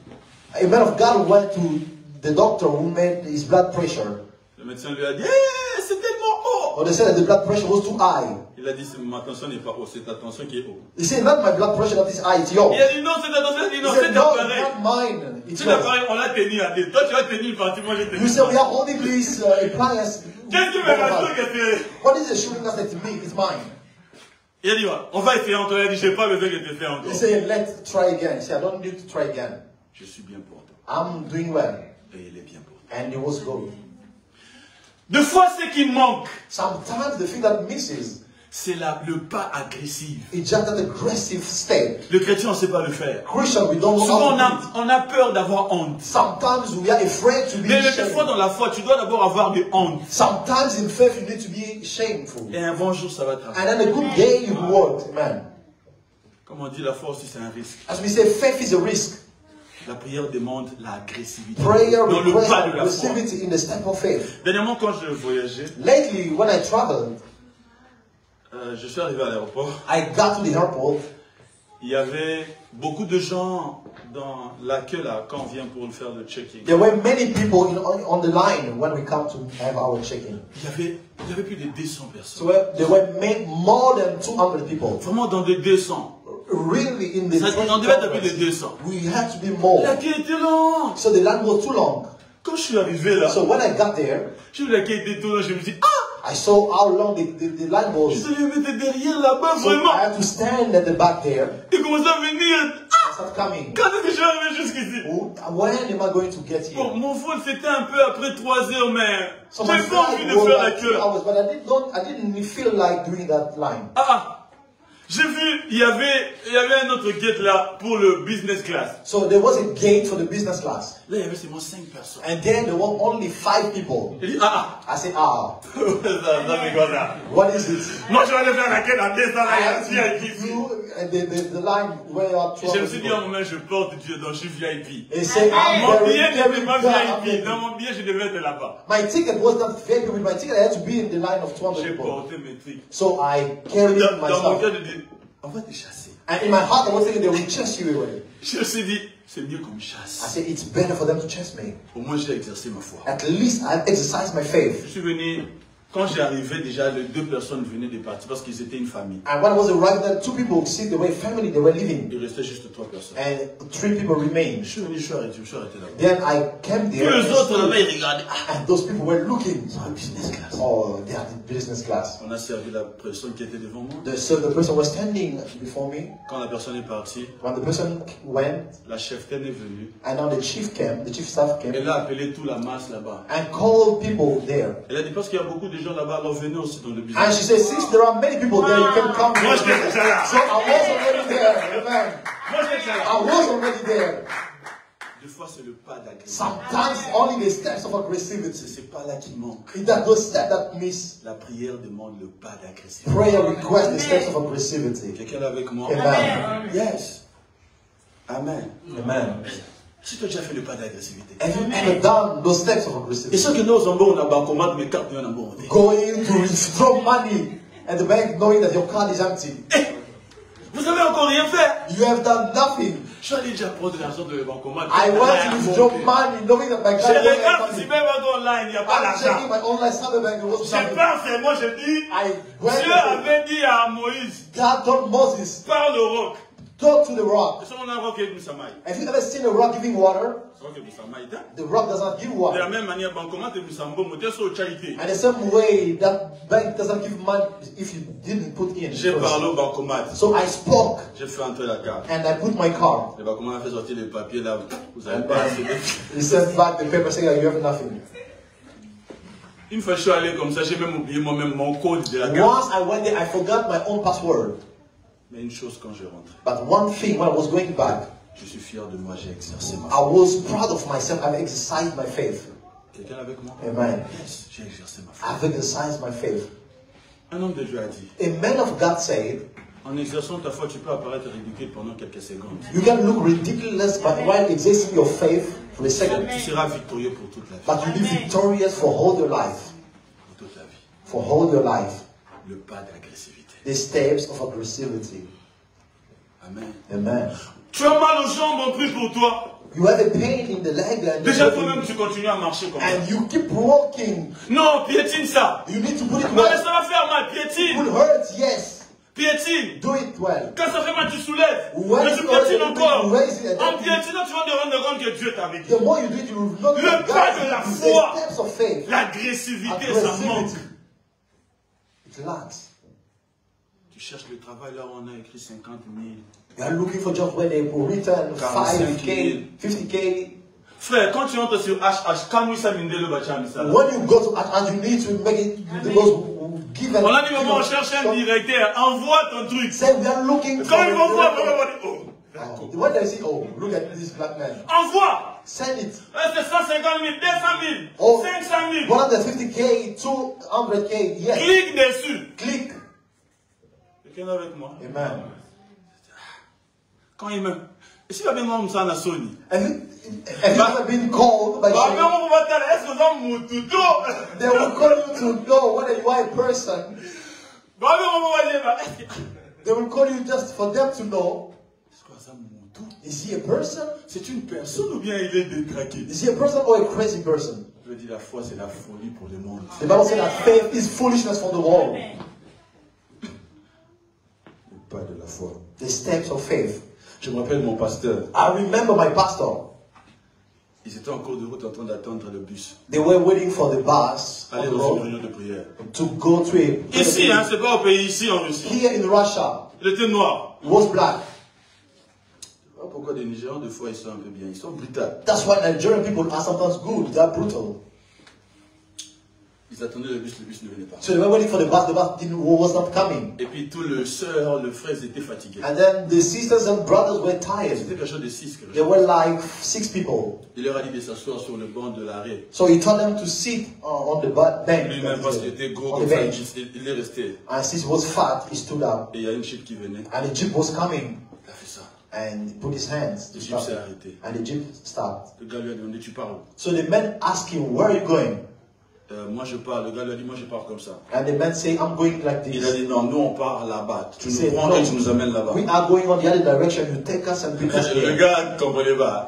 A man of God went to the doctor who made his blood pressure. Le médecin lui a dit, hey, c'est tellement haut. Or they said that the blood pressure was too high. Il a dit, ma tension n'est pas haut, c'est ta tension qui est haut. He said, not my blood pressure that is high, it's yours. Il a dit, non, c'est ta tension, il a dit, He non, said, c'est no, appareil. it's not mine, it's C'est yours. l'appareil, on l'a tenu à deux. Toi, tu as tenu une partie, moi j'ai tenu You une said, we partie. are holding this appliance. Qu'est-ce que tu me rassures que c'est... What is it shooting us at me? It's mine. Il a dit, on va essayer encore. Il a dit, je n'ai pas besoin de te faire encore. He said, let's try again. He said, I don't need to try again. Je suis bien pour toi. I'm doing well. Et il est bien pour toi. And it was good. Deux fois, ce qui manque, Sometimes the thing that misses c'est le pas agressif. is just that aggressive state. Le chrétien, on ne sait pas le faire. Christian, we don't know Souvent, how to do it. on a peur d'avoir honte. Sometimes we are afraid to be Mais des fois, ashamed. dans la foi, tu dois d'abord avoir de honte. Sometimes in faith you need to be shameful. Et un bon jour, ça va travailler. And then a good day you work, man. Comme on dit, la foi aussi, c'est un risque. As we say, faith is a risk. La prière demande l'agressivité. Prayer Dans le requires pas de la foi. aggressivity in the step of faith. Dernièrement, quand je voyageais, Lately, when I traveled, je suis arrivé à l'aéroport. I got to the airport. Il y avait beaucoup de gens dans la queue là, quand on vient pour faire le check-in. There were many people on the line when we come to have our check-in. Il y avait plus de 200 So personnes. there were more than 200 people. Vraiment dans des 200. Really, in the On devait être plus de 200. we had to be more. La queue était longue. So the line was too long. Quand je suis arrivé là, So when I got there, j'ai vu la queue était trop longue, je me dis, ah, I saw how long the line je was. devais me mettre derrière là-bas, So vraiment. I had to stand at the back there. Il commençait à venir. I started coming. Quand est-ce que je suis arrivé jusqu'ici? When am I going to get here? Bon, mon vol c'était un peu après 3 heures, mais So j'ai my pas envie flight de was faire la like queue 2 là. hours, but I didn't feel like doing that line. J'ai vu, il y avait un autre gate là pour le business class. So there was a gate for the business class. Là, il y avait seulement 5 personnes. And then there were only 5 people. Il dit, I said, ça fait quoi ça? what is it? Moi, je vais aller faire la queue dans 200 là, I il y a have un VIP to ici. do the line where you are Je me 12 suis dit, à un people. moment, je porte Dieu, donc je suis VIP. They say, I'm Mon very, billet very n'était pas glad. VIP. Dans mon billet, je devais être là-bas. My ticket was not VIP. With my ticket, I had to be in the line of 200 J'ai people. porté mes trucs. So I carried Dans mon myself. cœur, je dis, on va te chasser. And in my heart, I was thinking they will chase you away. Je me suis dit, c'est mieux qu'on me I chasse. said, it's better for them to chase me. Au moins, j'ai exercé ma foi. At least I've exercised my faith. Je suis venu, quand j'arrivais déjà, les 2 personnes venaient de partir parce qu'ils étaient une famille. And when I was arriving there, 2 people, see the way family they were living. Il restait juste 3 personnes. And 3 people remained. Je suis venu, je suis arrêté là-bas. Then I came there. Tous les autres là-bas, ils regardaient. And those people were looking. Business class. Oh, they are the business class. On a servi la personne qui était devant moi. So the person was standing before me. Quand la personne est partie, When the person went, la cheftaine est venue. and now the chief staff came, Elle a appelé toute la masse là-bas. and called people there. Elle a dit parce qu'il y a beaucoup de gens là-bas, alors venez aussi dans le And business. she said, since there are many people there, you can come. Moi, j'étais déjà là. So I was already there. Amen. Moi, j'étais déjà là. I was already there. Des fois, c'est le pas d'agressivité. Sometimes only the steps of aggressivity. C'est pas là qui manque. It's that those steps that miss. La prière demande le pas d'agressivité. Prayer requests the steps of aggressivity. Quelqu'un est avec moi? Amen. Yes. Amen. Amen. Si tu as déjà fait le pas d'agressivité. Have you ever done those steps of Et aggressivity? ceux qui nous ont on a bancomat, mais carte nous en avons. Going to withdraw money at the bank knowing that your card is empty. Vous avez encore rien fait. You have done nothing. Je suis allé déjà prendre de l'argent de bancomat. I want to withdraw money knowing that my Je card is regarde si empty. même online, il n'y a pas I'm checking d'argent. my online cyber bank. There was J'ai nothing. pas fait, moi je dis, I went Dieu to avait dit à Moïse, God told Moses, par le roc. talk to the rock. C'est mon roc qui est Moussamay. Have you ever seen a rock giving water? Roc est Moussamay. The rock does not give De water. la même manière, bancomat est Moussambo, mais t'es sur charité. And the same way, that bank doesn't give money if you didn't put in. J'ai parlé au bancomat. So I spoke J'ai fait entrer la carte. and I put my card. Le bancomat a fait sortir les papiers là. Vous n'avez pas assez de... He sent back the paper saying that you have nothing. Une fois que je suis allé comme ça, j'ai même oublié moi-même mon code de la carte. Once I went there, I forgot my own password. Mais une chose, quand je rentre, But one thing, when I was going back, je suis fier de moi, j'ai exercé ma I foi. was proud of myself. I've exercised my faith. Quelqu'un avec moi? Amen. Yes, j'ai exercé ma foi. I've exercised my faith. Un homme de Dieu a dit, A man of God said, en exerçant ta foi, tu peux apparaître ridicule pendant quelques secondes. you can look ridiculous, but while exercising your faith for a second, Tu seras victorieux pour toute la vie. but you'll be victorious for all your life. Pour toute la vie. For all your life. Le pas d'agressivité. The steps of aggressivity. Amen. Amen. Tu as mal aux jambes, on prie pour toi. You have a pain in the leg and, Déjà toi-même, tu continues à marcher comme ça. and you keep walking. Non, piétine ça. You need to put it Non, mais well. ça va faire mal, It piétine. will hurt, yes. Piétine. Do it well. Quand ça fait mal, tu soulèves. When Mais tu you already piétines encore. you raise it, En piétinant, tu vas te rendre compte que Dieu t'a avec the more you do it, you will not Le pas de la foi. the steps of faith. L'agressivité, ça manque. It lacks. Tu Tu cherches le travail là où on a écrit 50 000. You are looking for jobs where they will return 5K, 50K. Frère, quand tu entres sur HH, quand nous sommes le bâtiment, when you go to and you need to make it because give on a dit moment on cherche un directeur, envoie ton truc. Say we are looking quand ils vont voir, when they say, oh, look at this black man. Envoie. Send it. C'est 150 000, 200 000, 500 000. 150K, 200K, yes. Clique dessus. Click. Quelqu'un avec moi? Amen. Quand il me... Est-ce qu'il y a bien moi ça na Sony? Have you ever been called by Sony? They will call you to know whether you are a person. They will call you just for them to know. Is he a person? C'est une personne ou bien il est détraqué? Is he a person or a crazy person? Je dis la foi c'est la folie pour le monde. The Bible says that faith is foolishness for the world. Le pas de la foi. The steps of faith. Je me rappelle mon pasteur. I remember my pastor. Ils étaient en cours de route en train d'attendre le bus. They were waiting for the bus aller dans une réunion de prière. To go to a ici, hein, c'est pas au pays, ici en Russie. Here in Russia. Il était noir. He was black. Je sais pas pourquoi des Nigérians, des fois, ils sont un peu bien. Ils sont brutaux. That's why Nigerian people are sometimes good. They are brutal. Ils attendaient le bus ne venait pas. So they were waiting for the bus was not coming. Et puis tous les sœurs, les frères étaient fatigués. And then the sisters and brothers were tired. C'était quelque chose de 6. There were like 6 people. Il leur a dit de s'asseoir sur le banc de l'arrêt. So he told them to sit on the bench. Lui-même parce qu'il était gros comme ça, il est resté. And since he was fat, he stood up. Et il y a une jeep qui venait. And the jeep was coming. Il a fait ça. And he put his hands. Le jeep s'est arrêté. And the jeep stopped. Le gars lui a demandé, tu pars où? So the man asked him, where are you going? Moi je pars. Le gars lui a dit, moi je pars comme ça. And the man said, I'm going like this. Il a dit, non, nous on part là-bas. Tu nous prends et tu nous amènes là-bas. We are going on the other direction. You take us and bring us here. Le gars ne comprenait pas.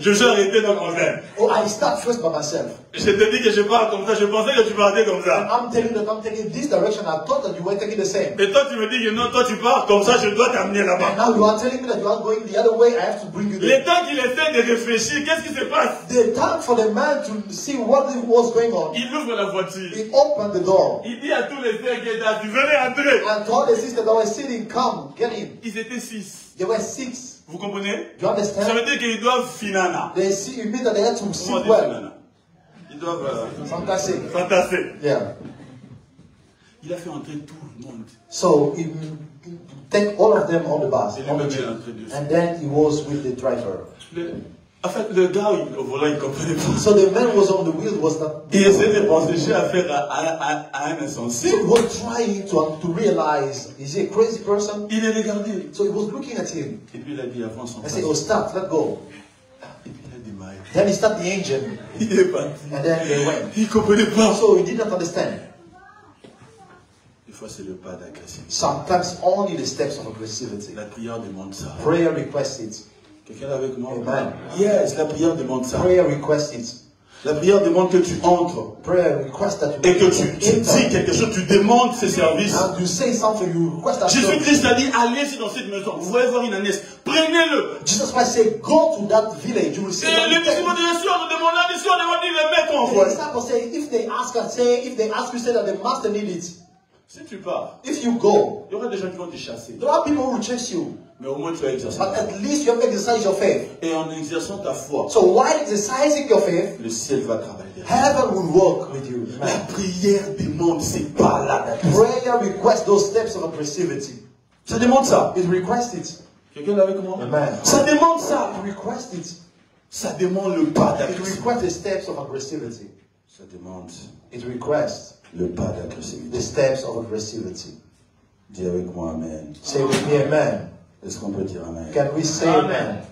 Je suis arrêté dans mon rêve. Oh, I start first by myself. Je te dis que je pars comme ça. Je pensais que tu partais comme ça. I'm telling that I'm taking this direction. I thought that you were taking the same. Et toi tu me dis que non, toi tu pars comme ça. Je dois t'amener là-bas. And now you are telling me that you are going the other way. I have to bring you there. Le temps qu'il essaie de réfléchir, qu'est-ce qui se passe? The time for the man to see what was going on. Il ouvre la voiture. He opened the door. Il dit à tous les frères qui étaient là, venez entrer. And told the sisters that were sitting, come, get in. Ils étaient 6. There were 6. Vous comprenez? You understand? Ça veut dire qu'ils doivent finana. They see, you mean that they had to sit well. Ils doivent fantasser. Yeah. Il a fait entrer tout le monde. So he take all of them on the bus. And then he was with the driver. En fait, le gars au volant, il ne comprenait pas. So the man was on the wheel, was not. Il essayait de penser à faire à un insensé. So he was trying to realize, is he a crazy person? Il est regardé. So he was looking at him. Et puis il a dit avance. I said, oh stop, let go. Et puis il a démarré. Then he started the engine. Il est parti. And then they went. Il ne comprenait pas. So he did not understand. Des fois, c'est le pas d'agressivité. Sometimes only the steps of aggressivity. La prière demande ça. Prayer requests it. Quelqu'un avec moi? Amen. Yes, la prière demande ça. Prayer requests it. La prière demande que tu entres. Prayer requests that you et que tu dis quelque chose, tu demandes ces services. And you say something, you request that. Jésus-Christ a dit, allez dans cette maison, vous voulez voir une ânesse, prenez-le. Jesus Christ said, go to that village, you will see. Et les disciples de Jésus ont demandé à Jésus, on va dire, le maître envoie. The disciples say, if they ask you, say that the master needs it. Si tu pars, if you go, il y aura des gens qui vont te chasser. There are people who will chase you. Mais au moins tu as exercé. But at least you have exercised your faith. Et en exerçant ta foi, so while exercising your faith, le ciel va travailler. Heaven will work with you. La prière demande ces pas là. Prayer requests those steps of aggressivity. Ça demande ça. It requests it. Quelqu'un l'a avec moi? Amen. Ça demande ça. It requests it. Ça demande le pas It d'agressivité. requests the steps of aggressivity. Ça demande. It requests le pas d'agressivité. The steps of aggressivity. Dis avec moi Amen. Say with me Amen. Est-ce qu'on peut dire Amen? Can we say Amen?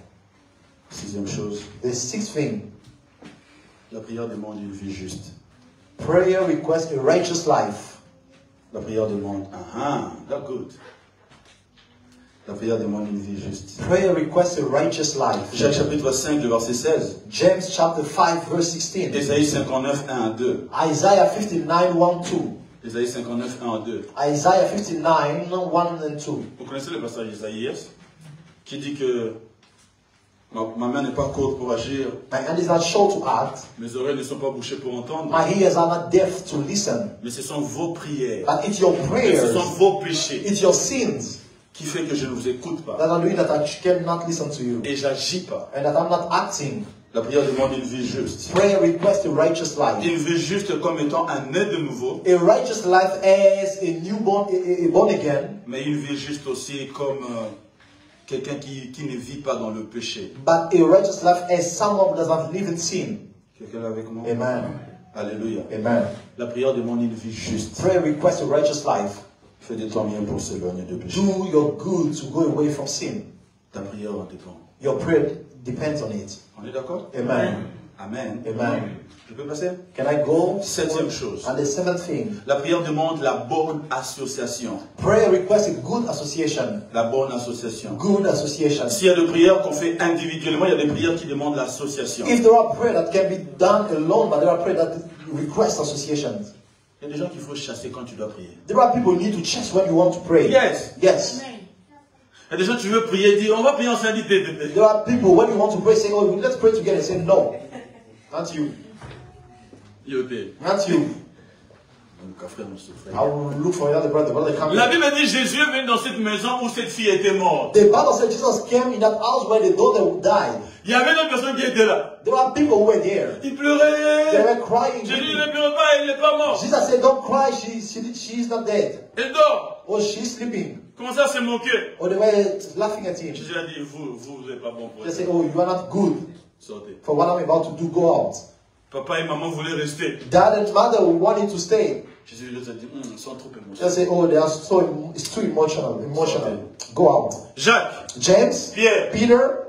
Sixième chose. The sixth thing. La prière demande une vie juste. Prayer requests a righteous life. La prière demande, that's good. La prière demande une vie juste. Prayer requests a righteous life. Jacques chapitre 5, le verset 16. James chapter 5, verse 16. Ésaïe 59, 1 à 2. Isaiah 59, 1, 2. Ésaïe 59, 1 à 2. Isaiah 59, 1 and 2. Vous connaissez le passage d'Ésaïe qui dit que Ma main n'est pas courte pour agir. My hand is not short to act. Mes oreilles ne sont pas bouchées pour entendre. My ears are not deaf to listen. Mais ce sont vos prières. But it's your Et ce prayers, sont vos péchés it's your sins qui fait que je ne vous écoute pas. that are doing that I cannot listen to you. Et j'agis pas. And that I'm not acting. La prière demande une vie juste. Prayer requests a righteous life. Une vie juste comme étant un né de nouveau. A righteous life as a newborn, a born again. Mais une vie juste aussi comme quelqu'un qui ne vit pas dans le péché. But a righteous life as someone who does not live in sin. Quelqu'un est avec moi? Amen. Alléluia. Amen. La prière demande une vie juste. Prayer requests a righteous life. Fais de ton bien pour s'éloigner de péché. Do your good to go away from sin. Ta prière en dépend. Your prayer depends on it. On est d'accord? Amen. Amen. Amen. Je peux passer? Can I go? Septième chose. And the seventh thing. La prière demande la bonne association. Prayer requests a good association. La bonne association. Good association. S'il y a des prières qu'on fait individuellement, il y a des prières qui demandent l'association. If there are prayers that can be done alone, but there are prayers that request associations. Il y a des gens qu'il faut chasser quand tu dois prier. There are people you need to chase when you want to pray. Yes. Yes. Il y a des gens tu veux prier, dire on va prier ensemble. There are people when you want to pray say, oh, let's pray together. Say no. Not you. Not you. I will look for another brother. La Bible dit Jésus est venu dans cette maison où cette fille était morte. The Bible said Jesus came in that house where the daughter died. Il y avait d'autres personnes qui étaient là. There are people who were there. Ils pleuraient. They were crying. Jésus ne pleure pas, il n'est pas mort. Jesus said, don't cry, she is not dead. Elle dort. Or she's sleeping. Commence à se moquer. Or they were laughing at him. Jésus a dit, vous n'êtes pas bon pour They ça. say, oh, you are not good Sortez. for what I'm about to do, go out. Papa et maman voulaient rester. Dad and mother wanted to stay. Jésus lui a dit, ils sont trop They émotionnels. say, oh, they are so, it's too emotional. Go out. Jacques, James, Pierre, Peter,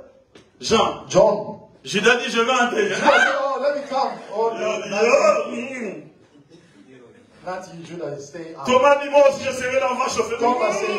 Jean. John. Judas dit, je vais entrer. Judas said, oh, let me come. Oh, no, not you, Judas, stay out. Thomas dit, moi aussi je serai dans ma chauffeur. Thomas said,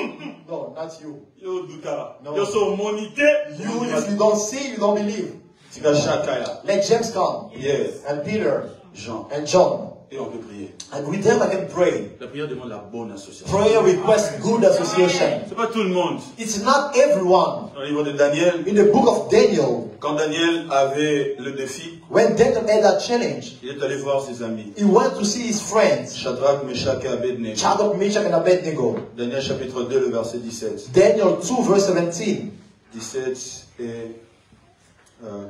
no, not you. Yo, Douta. No. Yo, so monité. You, if you don't see, you don't believe. Tu vas chacun là. Let James come. Yes. And Peter. Jean. And John. Et on peut prier. And with them I can pray. La prière demande la bonne association. Prayer requests good association. C'est pas tout le monde. It's not everyone. Dans le livre de Daniel, In the book of Daniel, quand Daniel avait le défi, when Daniel had that challenge, il est allé voir ses amis. he went to see his friends, Shadrach, Meshach et Abednego. Shadrach, Meshach, and Abednego. Daniel chapitre 2, le verset 17. Daniel 2, verse 17. 17 et...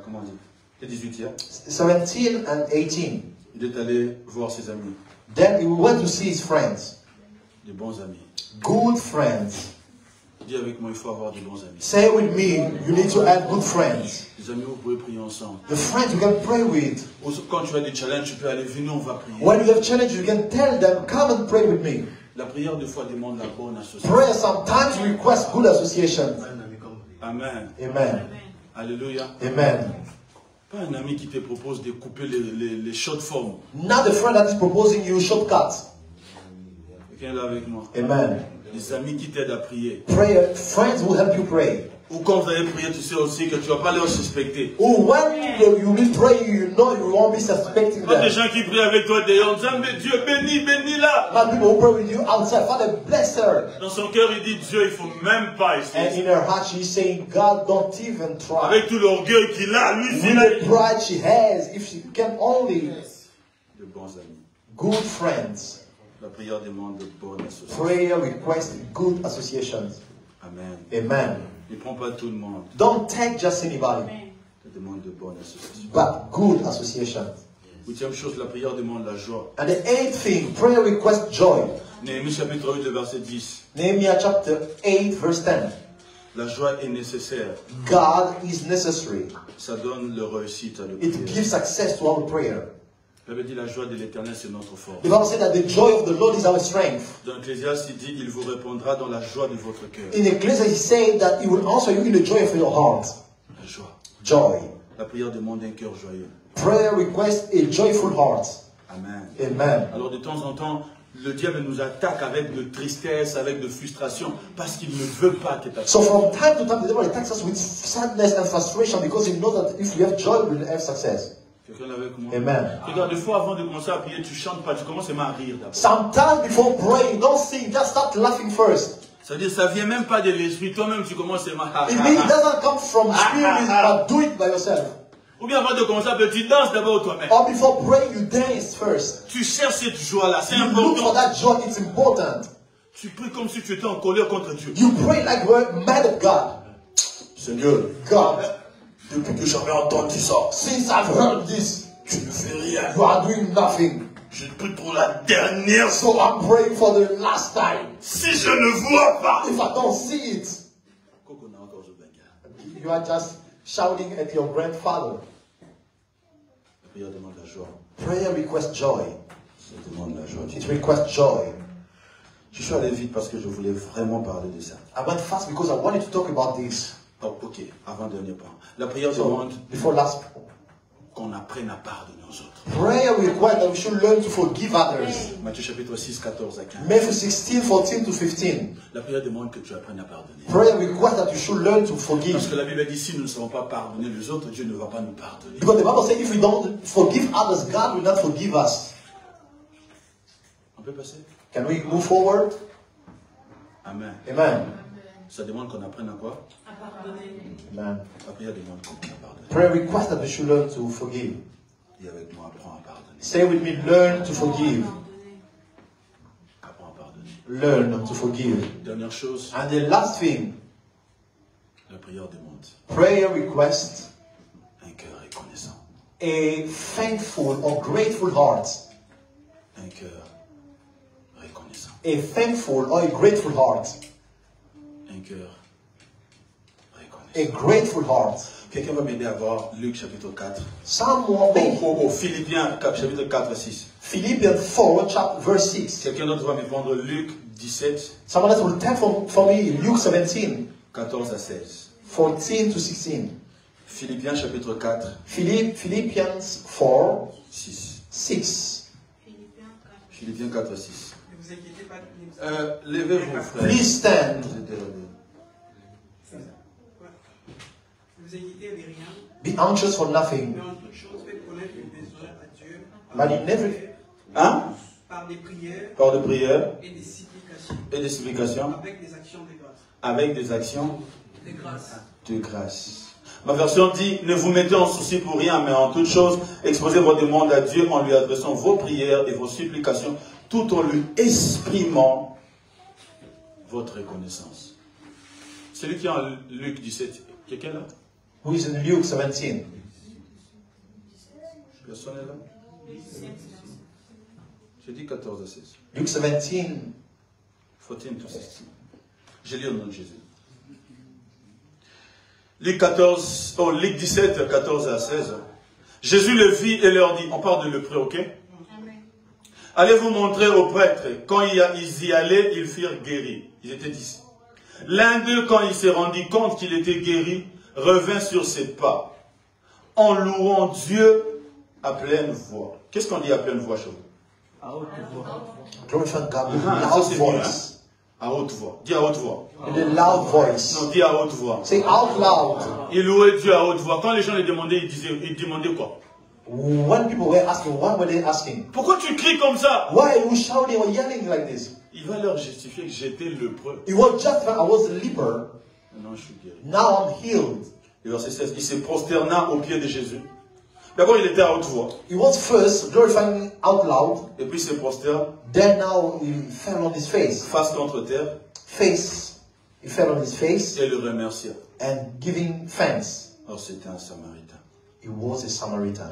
comment on dit? Et 18, hein? 17 and 18. Il est allé voir ses amis. Then he went to see his friends. Des bons amis. Good friends. Dis avec moi, il faut avoir de bons amis. Say with me, you need to have good friends. Des amis où vous pouvez prier ensemble. The friends you can pray with. Ou quand tu as des challenges, tu peux aller, venez, on va prier. When you have challenges, you can tell them, come and pray with me. La prière, des fois, demande la bonne association. Prayer sometimes requests good association. Amen. Amen. Alléluia. Amen. Pas un ami qui te propose de couper les short formes. Not a friend that is proposing you shortcuts. Quelqu'un est là avec moi. Amen. Des amis qui t'aident à prier. Prayer, friends will help you pray. Ou quand vous allez prier, tu sais aussi que tu ne vas pas les suspecter. Oh, when you will pray, you know you won't be suspecting Pas des them. gens qui prient avec toi dehors, disant, mais Dieu bénis, bénis-la. Not people who pray with you outside. Father, bless her. Dans son cœur, il dit, Dieu, il ne faut même pas And essayer. in her heart, she's saying, God, don't even try. Avec tout l'orgueil qu'il a, lui, With s'il a the pride she has, if she can only. de bons amis. Good friends. La prière demande de bonnes associations. Prayer requests good associations. Amen. Amen. Ne prends pas tout le monde. Don't take just anybody, Ça demande de bonnes associations. but good associations. Huitième chose, la prière demande la joie. And the eighth thing, prayer requests joy. Néhémie chapitre 8, le verset 10. Nehemiah chapter 8, verse 10. La joie est nécessaire. God is necessary. Ça donne le réussite à le It prière. gives success to our prayer. La Bible dit la joie de l'éternel, c'est notre force. The Bible said that the joy of the Lord is our strength. Dans Ecclésiaste, il dit, il vous répondra dans la joie de votre cœur. In Ecclesiastes, he said that he will answer you in the joy of your heart. La joie. Joy. La prière demande un cœur joyeux. Prayer requests a joyful heart. Amen. Amen. Alors de temps en temps, le diable nous attaque avec de tristesse, avec de frustration, parce qu'il ne veut pas que tu So from time to time, the devil attacks us with sadness and frustration because he knows that if we have joy, we will have success. Quelqu'un est avec moi? Amen. Regarde, des fois avant de commencer à prier, tu chantes pas, tu commences seulement à rire d'abord. Sometimes before praying, don't sing, just start laughing first. Ça veut dire ça vient même pas de l'esprit. Toi-même, tu commences à It means it doesn't come from spirit, but do it by yourself. Ou bien avant de commencer, tu danses d'abord toi-même. Or before praying, you dance first. Tu cherches cette joie-là, c'est You look for important. that joy, it's important. Tu pries comme si tu étais en colère contre Dieu. You pray like you were mad at God. Seigneur, God, depuis que j'avais entendu ça, since I've heard this, tu ne fais rien. you are doing nothing. Je prie pour la dernière fois. So I'm praying for the last time. Si je ne vois pas, If I don't see it, you are just shouting at your grandfather. La prière demande la joie. Prayer requests joy. Ça demande la joie. It requests joy. Je suis allé vite parce que je voulais vraiment parler de ça. I went fast because I wanted to talk about this. Oh, ok, avant-dernier point. La prière So, demande before last, qu'on apprenne à pardonner aux autres. prayer requires that we should learn to forgive others. Matthieu chapitre 6, 14 à 15. Matthew 16, 14 to 15. La prière demande que tu apprennes à pardonner. Prayer requires that you should learn to Parce forgive. que la Bible dit, si nous ne savons pas pardonner les autres, Dieu ne va pas nous pardonner. Because the Bible says if we don't forgive others, God will not forgive us. On peut passer? Can we move forward? Amen. Amen. Ça demande qu'on apprenne à quoi? Amen. La prière demande qu'on apprenne à pardonner. Prayer requires that we should learn to forgive. Dis avec moi, apprends à pardonner. Say with me, learn to forgive. Apprends à pardonner. Learn to forgive. Dernière chose, And the last thing, la prière demande prayer requests un cœur reconnaissant. a thankful or grateful heart. Un cœur reconnaissant. A thankful or a grateful heart. Un cœur reconnaissant. A grateful heart. Quelqu'un va m'aider à voir Luc chapitre 4. Someone, Philippiens chapitre 4, 6. Philippians 4, chapter, verse 6. Quelqu'un d'autre va me prendre Luc 17, Someone else will take for me Luke 17, 14 à 16. 14 to 16. Philippiens chapitre 4, Philippians 4, 6. 6. Philippiens 4, 6. Ne vous inquiétez pas. Levez-vous, frère. Please stand. Ne vous inquiétez de rien. Be anxious for nothing. Mais en toute chose, faites connaître vos besoins à Dieu. But in every, Hein? Par des prières Par de prières et des supplications. et des supplications Avec des actions de grâce. avec des actions De grâce. de grâce. Ma version dit, ne vous mettez en souci pour rien, mais en toute chose, exposez vos demandes à Dieu en lui adressant vos prières et vos supplications, tout en lui exprimant votre reconnaissance. Celui qui est en Luc 17, quelqu'un là? who is in Luke 17. Personne est là? J'ai dit 14 à 16. Luke 17, 14 to 16. Je lis au nom de Jésus. Luc 17, 14 à 16. Jésus le vit et leur dit, on parle de lépreux, ok? Allez vous montrer aux prêtres. Quand ils y allaient, ils furent guéris. Ils étaient 10. L'un d'eux, quand il s'est rendu compte qu'il était guéri, revint sur ses pas, en louant Dieu à pleine voix. Qu'est-ce qu'on dit à pleine voix chez vous? glorify God with Ah, loud ça, c'est bien, voice. À haute voix. Dis à haute voix. With a loud voice. Non, dis à haute voix. Say out loud. Il louait Dieu à haute voix. Quand les gens le demandaient, ils demandaient quoi? When people were asking, what were they asking? Pourquoi tu cries comme ça? Why are you shouting or yelling like this? Il va leur justifier que j'étais lépreux. It was just when I was a leper. Maintenant, je suis guéri. Now I'm healed. Et verset 16, il se prosterna aux pieds de Jésus. D'abord, il était à haute voix. He was first glorifying out loud. Et puis, il se prosterne Then now he fell on his face. face contre terre He fell on his face et le remercia. and giving thanks. Or, c'était un Samaritain. He was a Samaritan.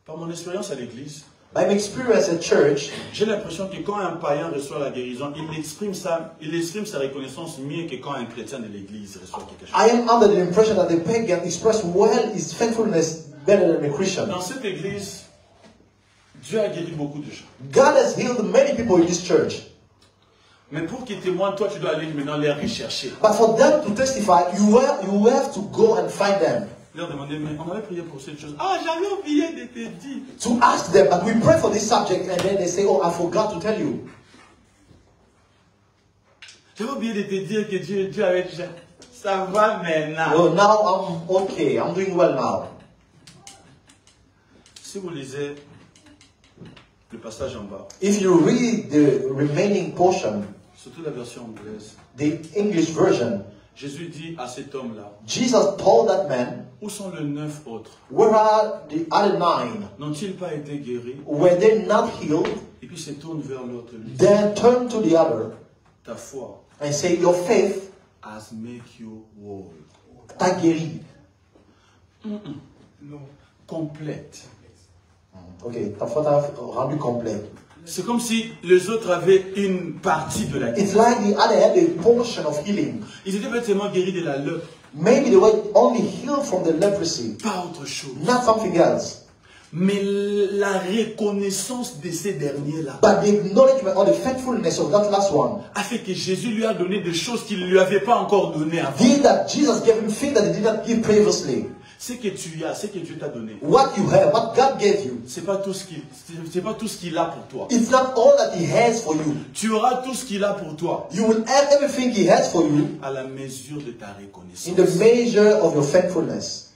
Par mon expérience à l'église, By my experience at church, j'ai l'impression que quand un païen reçoit la guérison, il exprime sa reconnaissance mieux que quand un chrétien de l'église reçoit quelque chose. I am under the impression that the pagan express well his thankfulness better than a Christian. Dans cette église, Dieu a guéri beaucoup de gens. God has healed many people in this church. Mais pour qu'ils témoignent, toi, tu dois aller maintenant les rechercher. But for them to testify, you have to go and find them. Leur demander, mais on avait prié pour cette chose. Ah, j'avais oublié de te dire. To ask them, but we pray for this subject, and then they say, oh, I forgot to tell you. J'avais oublié de te dire que Dieu avait déjà. Ça va maintenant. Well, now I'm okay. I'm doing well now. Si vous lisez le passage en bas, If you read the remaining portion, Surtout la version anglaise. The English version, Jésus dit à cet homme-là, Jesus told that man, où sont les 9 autres? where are the other 9? N'ont-ils pas été guéris? Were they not healed? Et puis se tourne vers l'autre. Lui dit, Then turn to the other ta foi and say, your faith has made you whole. t'a guéri. Non. Complète. Ok, ta foi t'a rendu complet. C'est comme si les autres avaient une partie de la It's guérison. like the other had a portion of healing. Ils étaient pas tellement guéris de la lèpre, Maybe they were only healed from the leprosy, pas autre chose. not something else. Mais la reconnaissance de ces derniers-là But the acknowledgement or the faithfulness of that last one a fait que Jésus lui a donné des choses qu'il ne lui avait pas encore données avant. did that Jesus gave him things that he did not give previously. Ce que tu as, ce que Dieu t'a donné, What you have, what God gave you, c'est pas tout ce qu'il a pour toi. it's not all that he has for you. Tu auras tout ce qu'il a pour toi You will have everything he has for you à la mesure de ta reconnaissance. in the measure of your faithfulness.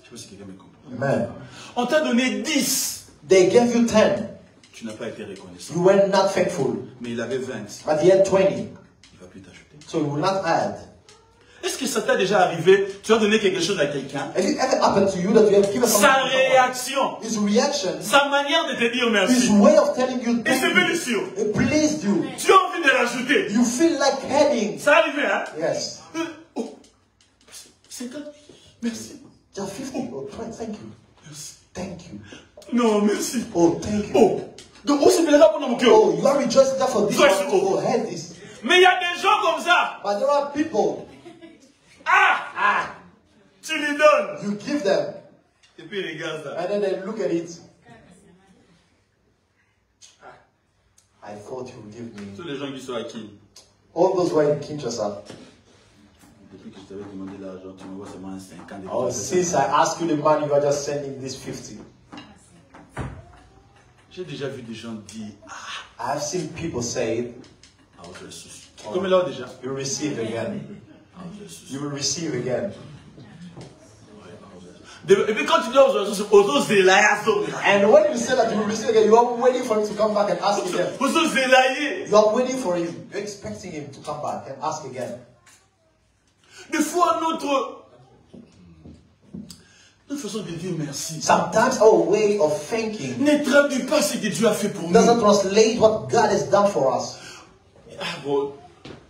Je sais pas si quelqu'un me comprend. Amen. On t'a donné 10. They gave you 10. Tu n'as pas été reconnaissant. You were not faithful. Mais il avait 20. But he had 20. Il ne va plus t'ajouter. So he will not add. Est-ce que ça t'a déjà arrivé? Tu as donné quelque chose à quelqu'un. Has it ever happened to you that you have given something Sa to someone? réaction, His reaction, sa manière de te dire his merci. way of telling you Et thank c'est you, délicieux. it pleased you. Tu as envie de rajouter. You feel like adding. Ça arrive, hein? Yes. Oh, 50. Merci. Just 50 or 20. Thank you. Merci. Thank you. Non, merci. Oh, thank you. Oh, donc on se fait là pendant mon cœur. Oh, you are rejoicing that for this Yes, one. oh. Oh, had this. Mais il y a des gens comme ça. But there are people, Ah! Tu lui donnes. you give them, Et puis il regarde ça. and then they look at it. I thought you would give me. Tous les gens qui sont acquis. All those who are in Kinshasa. Depuis que je t'avais demandé l'argent, tu m'envoies seulement un 50. Oh, since I asked you the money, you are just sending this 50. J'ai déjà vu des gens dire, I have seen people say, ah, je suis. Comme là déjà. you receive again. Ah, je suis. You will receive again. Et puis quand tu dis aux autres zélaïs, And when you say that you will receive again, you are waiting for him to come back and ask again. aux autres zélaïs, You are waiting for him. You're expecting him to come back and ask again. des fois notre façon de dire merci Sometimes our way of thinking ne traduit pas ce que Dieu a fait pour nous. doesn't translate what God has done for us. Ah bon,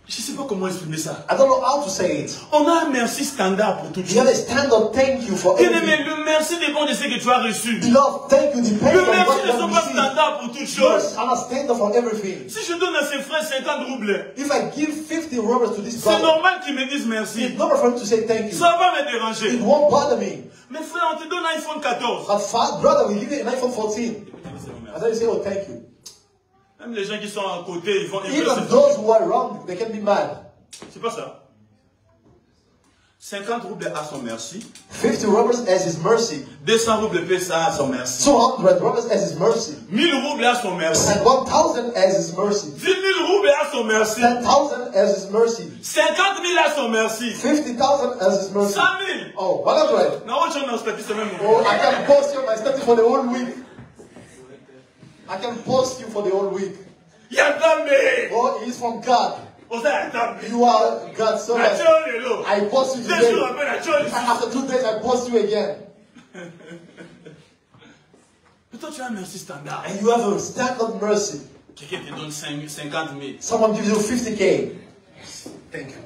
je ne sais pas comment exprimer ça. I don't know how to say it. On a un merci standard pour toutes You have a choses. standard thank you for Bien aimé, everything. le merci dépend de ce que tu as reçu. Beloved, thank you depends Le on merci what ne you sont have pas received. standards pour toutes Yours choses. are a standard for everything. Si je donne à ses frères 50 roubles, If I give 50 rubbers to this c'est brother, normal qu'ils me disent merci. it's normal for him to say thank you. Ça va me déranger. It won't bother me. Mais frère, on te donne un iPhone 14. But brother, we give you an iPhone 14. And then you say, oh, thank you. Même les gens qui sont à côté, ils vont Even those who are around, they can be mad. C'est pas ça. 50 roubles à son merci. 50 rubbers as his mercy. 200 roubles paie ça à son merci. 200 rubbers as his mercy. 1000 roubles à son merci. And 1,000 as his mercy. 10 000 roubles à son merci. 10,000 as his mercy. 50 000 à son merci. 50,000 as his mercy. 100 000. Oh, 100. Non, autre chose dans ce statut, c'est même. Oh, I can post you my status for the whole week. I can post you for the whole week. Yandamé. Oh, it is from God. Osa yandamé. You are God's servant. Achole. I post you 2 today. jours après, achole. After 2 days, I post you again. Mais toi, tu as un merci standard. And you have a standard mercy. Quelqu'un te donne 50 000. Someone gives you 50K. Thank you.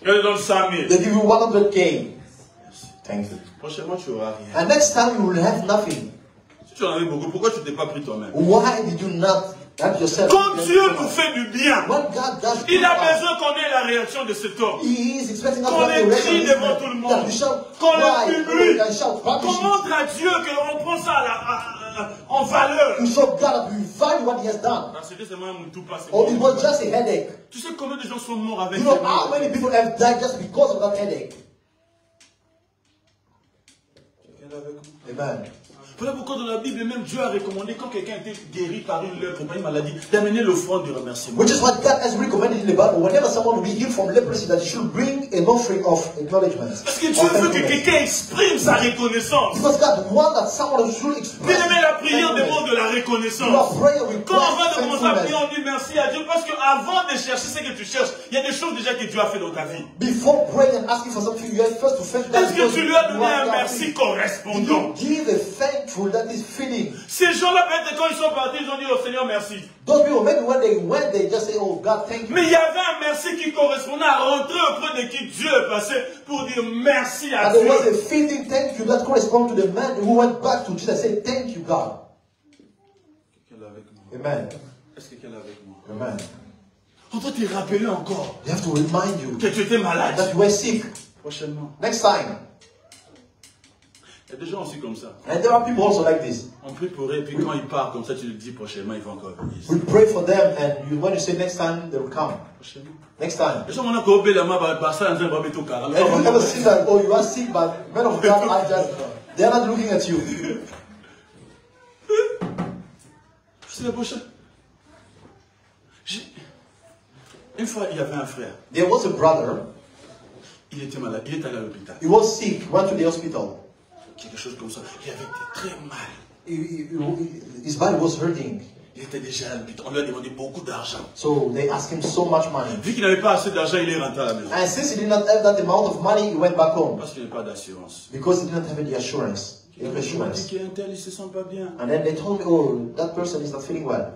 Quelqu'un te donne 100 000. They give you 100K. Thank you. Prochainement, tu n'auras rien. And next time you will have nothing. Si tu en avais beaucoup, pourquoi tu ne t'es pas pris toi-même? Why did you not help yourself? Quand Dieu nous fait du bien, When God does il a good for us, besoin qu'on ait la réaction de cet homme. He is expecting us Qu'on to have the les crie reaction devant tout le monde. that we shall Qu'on cry, les publie. and shout, Qu'on publish it. montre à Dieu qu'on prend ça en valeur. To show God that we value what He has done. Parce que c'est moi mon tout passé. Or it was just a headache. Tu sais combien de gens sont morts avec You know ces how mots? many people have died just because of that headache? Amen. Voilà pourquoi dans la Bible, même Dieu a recommandé quand quelqu'un était guéri par une lèpre ou par une maladie, d'amener l'offrande du remerciement. Which is what God has recommended in the Bible. Whenever someone will be healed from leprosy, that he should bring an offering of acknowledgement. Parce que Dieu veut que quelqu'un exprime sa reconnaissance. Because God wants that someone should express. Bien aimé, la prière demande de la reconnaissance. Quand on va commencer à prier, on dit merci à Dieu. Parce qu'avant de chercher ce que tu cherches, il y a des choses déjà que Dieu a fait dans ta vie. Before praying and asking for something, you have first to thank God. Est-ce que tu lui as donné un merci correspondant? Give a thankful that is fitting. Ces gens-là, peut-être quand ils sont partis, ils ont dit au Seigneur merci. Those people, maybe when they went, they just say, oh God, thank you. Mais il y avait un merci qui correspondait à rentrer auprès de qui Dieu est passé pour dire merci à And there was Dieu. a fitting thank you that corresponded to the man who went back to Jesus and said, thank you, God. Quelqu'un est avec moi? Amen. Est-ce que quelqu'un est avec moi? Amen. On doit te rappeler encore You have to remind you que tu étais malade. that you were sick. Prochainement. Next time. Il y a des gens aussi comme ça. And there are people also like this. On prie pour eux, et puis quand ils partent comme ça, tu le dis prochainement, ils vont encore venir ici. We pray for them, and when you say next time, they will come. Prochainement. Next time. Les gens m'ont dit la main, ça, on va mettre au carré. And you never see that, oh, you are sick, but men of God are just, they are not looking at you. C'est le prochain. Une fois, il y avait un frère. There was a brother. Il était malade. Il est allé à l'hôpital. He was sick. Went to the hospital. Quelque chose comme ça. Il avait été très mal. His body was hurting. Il était déjà à l'hôpital. On lui a demandé beaucoup d'argent. So they asked him so much money. Vu qu'il n'avait pas assez d'argent, il est rentré à la maison. And since he did not have that amount of money, he went back home. Parce qu'il n'avait pas d'assurance. Because he didn't have any assurance. Il m'a dit qu'il y a un tel, il ne se sent pas bien. And then they told me, oh, that person is not feeling well.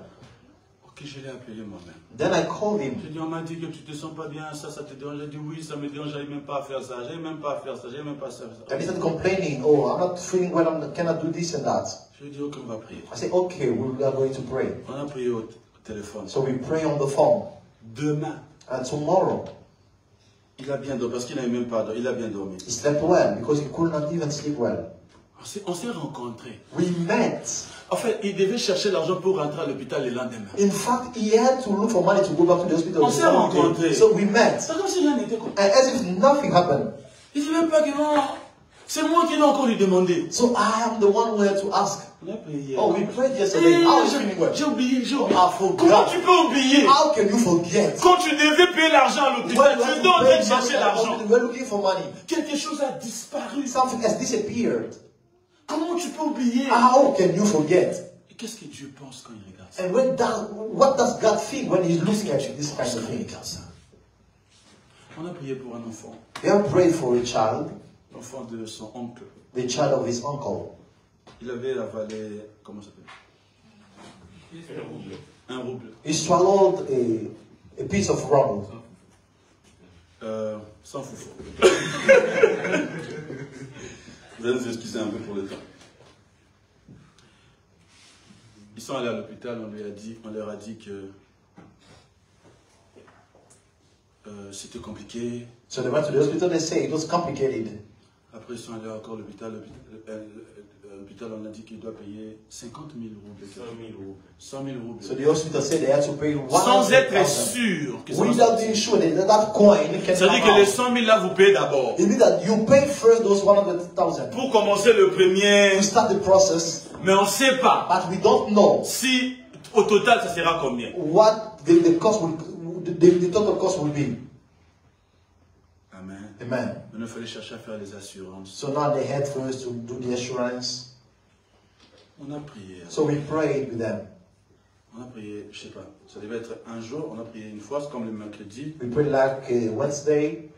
Ok, je l'ai appelé moi-même. Then I called him. J'ai dit, on m'a dit que tu ne te sens pas bien, ça te dérange. J'ai dit, oui, ça me dérange, j'arrive même pas à faire ça, j'arrive même pas à faire ça, j'arrive même pas à faire ça. And he started complaining, oh, I'm not feeling well, I cannot do this and that. Je lui ai dit, ok, on va prier. I said, okay, we are going to pray. On a prié au téléphone. So we pray on the phone. Demain, And tomorrow, il a bien dormi, parce qu'il n'avait même pas dormi, il a bien dormi. he slept well because he could not even sleep well. On s'est rencontrés. We met. En fait, il devait chercher l'argent pour rentrer à l'hôpital le lendemain. In fact, he had to look for money to go back to the hospital. On s'est rencontrés. So we met. C'est comme si rien n'était comme. And as if nothing happened. Il ne dit même pas que non. C'est moi qui l'ai encore lui demandé. So I am the one who had to ask. On a prié hier. Oh, we prayed yesterday. How is feeling well? J'ai oublié, j'ai oublié. I forgot. Comment tu peux oublier? How can you forget? Quand tu devais payer l'argent à l'hôpital, tu es en train de chercher l'argent. We're looking for money. Quelque chose a disparu. Something has disappeared. Comment tu peux oublier? How can you forget? Et qu'est-ce que Dieu pense quand il regarde ça? And what does God think when He's looking at this kind of thing? On a prié pour un enfant. They have prayed for a child, L'enfant de son oncle. the child of his uncle. Il avait avalé, comment ça s'appelle? Un rouble. He swallowed a piece of rubble. Sans foufou. Vous allez nous excuser un peu pour le temps. Ils sont allés à l'hôpital, on leur a dit que c'était compliqué. So they went to the hospital, they say it was complicated. Après, ils sont allés encore à l'hôpital. L'hôpital, on a dit qu'il doit payer 50 000 roubles. 100 000 roubles. So the hospital said they had to pay Sans être 100,000. sûr que ça va Without being sure that coin can Ça dit come que les out. 100 000 là, vous payez d'abord. It means that you pay first those 100,000 Pour commencer le premier, to start the process, mais on ne sait pas but we don't know si au total ça sera combien. what the cost will, the total cost will be. Amen. Amen. Mais il fallait chercher à faire les assurances. So now they had first to do the assurance. On a prié. So we prayed with them. On a prié, je ne sais pas, ça devait être un jour, on a prié une fois, c'est comme le mercredi. We prayed like Wednesday.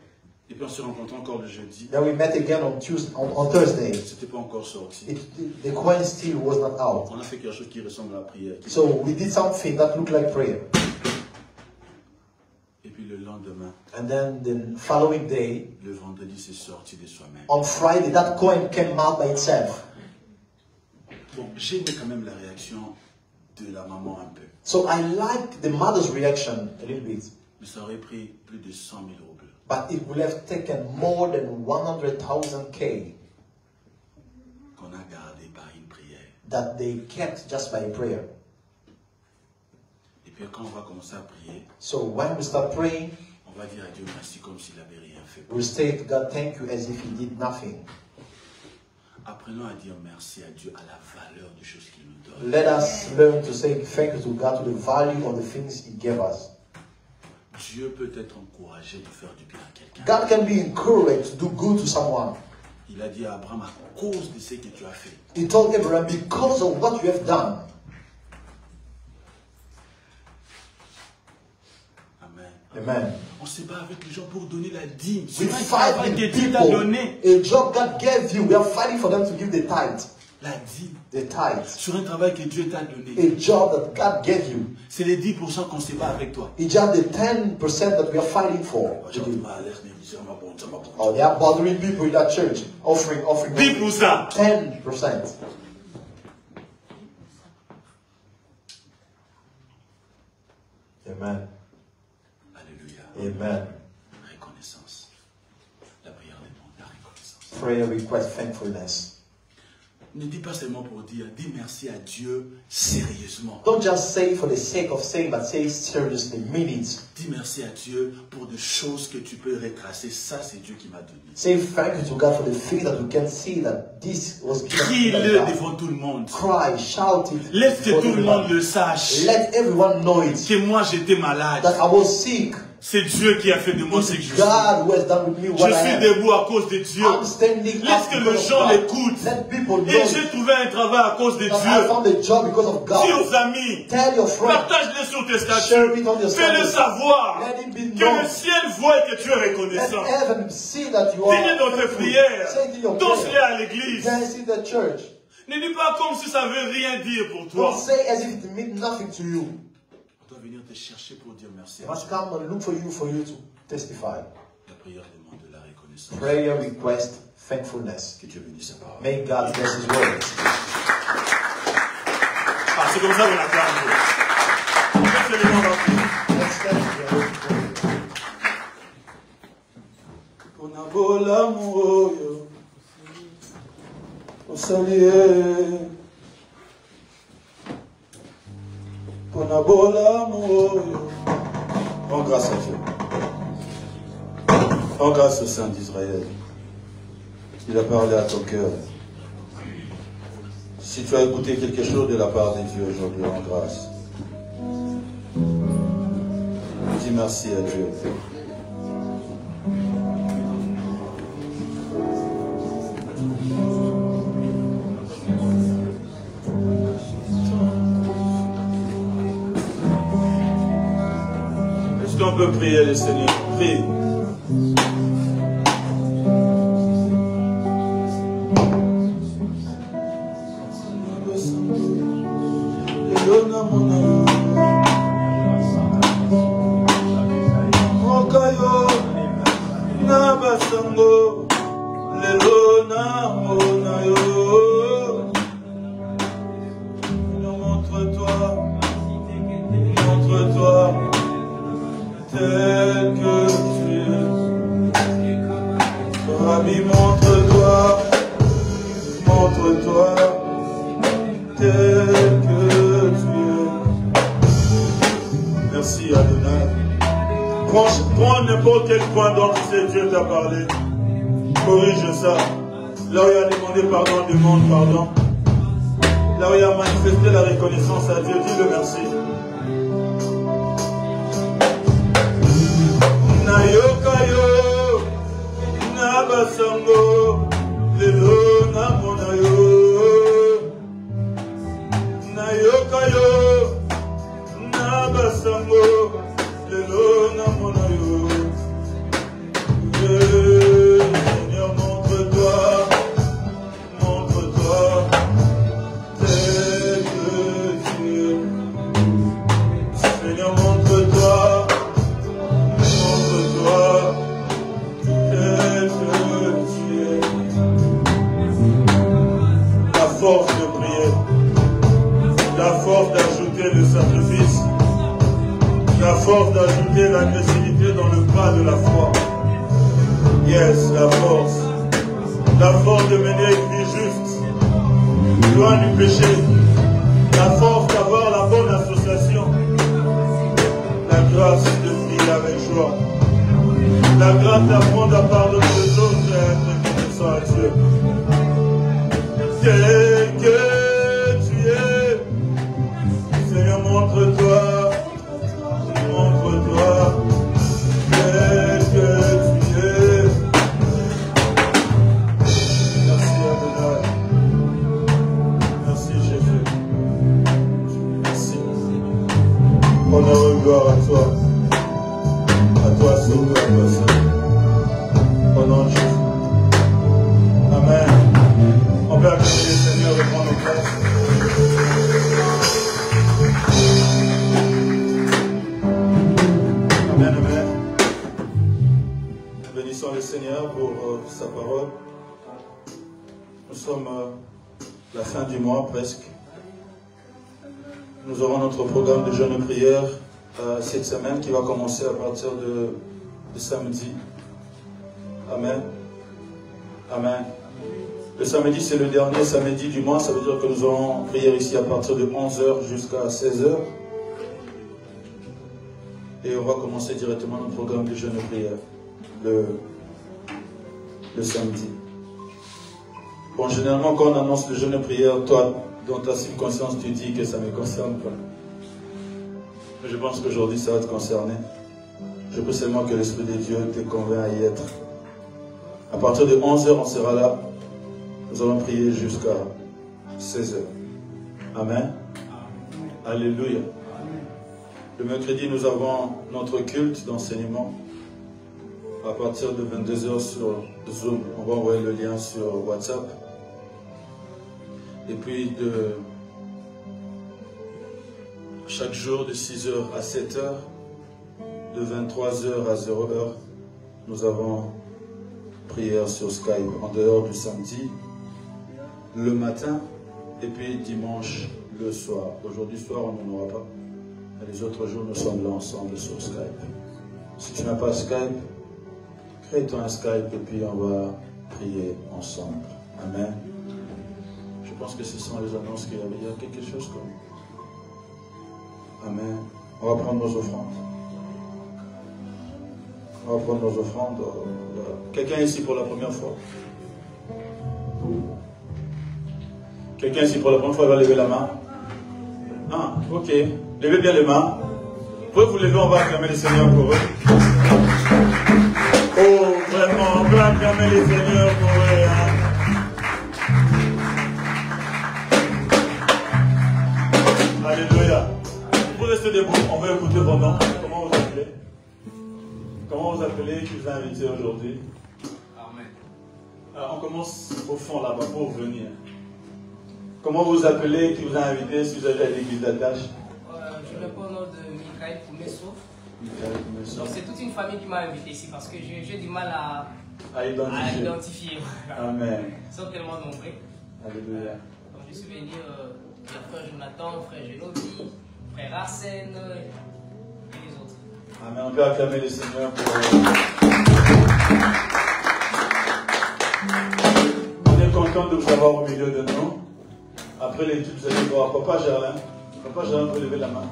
Et puis on s'est rencontrés encore le jeudi. Then we met again on Tuesday, on Thursday. C'était pas encore sorti. The coin still was not out. On a fait quelque chose qui ressemble à la prière. So we did something that looked like prayer. Et puis le lendemain, And then the following day, le vendredi, c'est sorti de soi-même. on Friday, that coin came out by itself. Bon, j'ai aimé quand même la réaction de la maman un peu. So I liked the mother's reaction a little bit. Mais ça aurait pris plus de 100 000 roubles. But it would have taken more than 100,000 K Qu'on a gardé par une prière. that they kept just by prayer. Et puis quand on va commencer à prier, So when we start praying, on va dire à Dieu merci comme s'il n'avait rien fait. we say to God, thank you as if He did nothing. Apprenons à dire merci à Dieu, à la valeur des choses qu'il nous donne. Let us learn to say thank you to God, to the value of the things He gave us. Dieu peut être encouragé de faire du bien à quelqu'un. God can be encouraged to do good to someone. Il a dit à Abraham, à cause de ce que tu as fait. He told Abraham, because of what you have done. Amen. Amen. On se bat avec les gens pour donner la dîme. We C'est un fight travail with que Dieu t'a donné. people. A job God gave you. We are fighting for them to give the tithe. La dîme. The tithe. Sur un travail que Dieu t'a donné. A job that God gave you. C'est les 10% qu'on se bat avec toi. It's just the 10% that we are fighting for. Oh, they are bothering people in that church. Offering. 10%. 10%. Amen. Alléluia. Amen. Reconnaissance. La prière demande la reconnaissance. Prayer request thankfulness. Ne dis pas seulement pour dire, dis merci à Dieu sérieusement. Don't just say for the sake of saying, but say seriously, mean it. Dis merci à Dieu pour des choses que tu peux retracer. Ça, c'est Dieu qui m'a donné. Say thank you to God for the thing that you can see that this was given to Crie-le God. devant tout le monde. Cry, shout it. Laisse que before tout le everyone. monde le sache. Let everyone know it. Que moi, j'étais malade. That I was sick. C'est Dieu qui a fait de moi ce que je It's suis. God who has done with me Je what I suis am. debout à cause de Dieu. I'm standing Laisse up que les because of gens God. l'écoutent. Let people know Et j'ai trouvé un travail à cause de that I Dieu. found a job because of Dis God. aux amis, Tell your friends. partage-le sur tes Share statuts. it on your Fais-le status. savoir. Let it be Que known. le ciel voie que tu es Let reconnaissant. heaven see that you are Dis-le dans tes thankful. prières. Say it in your Danse-le prayer. à l'église. Dance in the church. Ne dis pas comme si ça veut rien dire pour Don't toi. say as if it means nothing to you. On doit venir te chercher pour dire merci. They must come and look for you to testify. La prière demande de la reconnaissance. Prayer request thankfulness. Que Dieu bénisse sa parole. May God bless His word. Ah, c'est comme ça qu'on acclame Dieu. C'est les gens d'enfants. Let's stand together. Ponabola moyo, osalie. Ponabola moyo. Rends grâce à Dieu. Rends grâce au Saint d'Israël. Il a parlé à ton cœur. Si tu as écouté quelque chose de la part de Dieu aujourd'hui, rends grâce. Dis merci à Dieu. Est-ce qu'on peut prier le Seigneur? Prie. Prends n'importe quel point dont tu sais Dieu t'a parlé. Corrige ça. Là où il a demandé pardon, demande pardon. Là où il a manifesté la reconnaissance à Dieu, dis-le merci. Nayokayo, Nabasango, Lelo Namonayo. Nayokayo, Nabasango, Lelo Namonayo. Seigneur, montre-toi, tel que tu es. Seigneur, montre-toi, tel que tu es. La force de prier, la force d'ajouter le sacrifice, la force d'ajouter l'agressivité dans le pas de la foi. Yes, la force de mener une vie juste, loin du péché, la force d'avoir la bonne association, la grâce de prier avec joie, la grâce d'apprendre à pardonner les autres et à être reconnaissant à Dieu. Tel que tu es, Seigneur, montre-toi, montre-toi, tel que tu es. Merci Adonai, merci Jésus, merci. Honneur et gloire à toi Seigneur, à toi Seigneur, au nom de Jésus. Amen. On peut acclamer le Seigneur et prendre nos places. Amen, amen. Bénissons le Seigneur pour sa parole. Nous sommes à la fin du mois presque. Nous aurons notre programme de jeûne et prière cette semaine qui va commencer à partir de samedi. Amen. Amen. Le samedi, c'est le dernier samedi du mois. Ça veut dire que nous aurons prière ici à partir de 11h jusqu'à 16h. Et on va commencer directement notre programme de jeûne et prière le samedi. Bon, généralement, quand on annonce le jeûne et prière, toi, dans ta subconscience, tu dis que ça ne me concerne pas. Mais je pense qu'aujourd'hui, ça va te concerner. Je prie seulement que l'Esprit de Dieu te convainc à y être. À partir de 11h, on sera là. Nous allons prier jusqu'à 16h. Amen. Alléluia. Le mercredi, nous avons notre culte d'enseignement. À partir de 22h sur Zoom, on va envoyer le lien sur WhatsApp. Et puis, chaque jour, de 6h à 7h, de 23h à 0h, nous avons prière sur Skype, en dehors du samedi, le matin, et puis dimanche, le soir. Aujourd'hui soir, on n'en aura pas. Et les autres jours, nous sommes là ensemble sur Skype. Si tu n'as pas Skype, crée-toi un Skype et puis on va prier ensemble. Amen. Je pense que ce sont les annonces qu'il y avait. Il y a quelque chose comme... Amen. On va prendre nos offrandes. On va prendre nos offrandes. Quelqu'un ici pour la première fois? Quelqu'un ici pour la première fois va lever la main? Ah, ok. Levez bien les mains. Vous pouvez vous lever, on va acclamer le Seigneur pour eux. Oh, vraiment, on peut acclamer le Seigneur pour eux. Hein? Alléluia. Vous restez debout, on va écouter vos noms. Comment vous appelez? Comment vous appelez qui vous a invité aujourd'hui? Amen. Alors, on commence au fond là-bas pour venir. Comment vous appelez qui vous a invité si vous êtes à l'église d'Attache? Je réponds au nom de Michael Koumesso. Donc c'est toute une famille qui m'a invité ici parce que j'ai du mal à identifier. Amen. Ils sont tellement nombreux. Alléluia. Donc je suis venu, frère Jonathan, frère Genovi, frère Arsène et les autres. Amen. On peut acclamer le Seigneur pour... On est content de vous avoir au milieu de nous. Après l'étude, vous allez voir Papa Gerlin. Papa Gerlin, vous pouvez lever la main.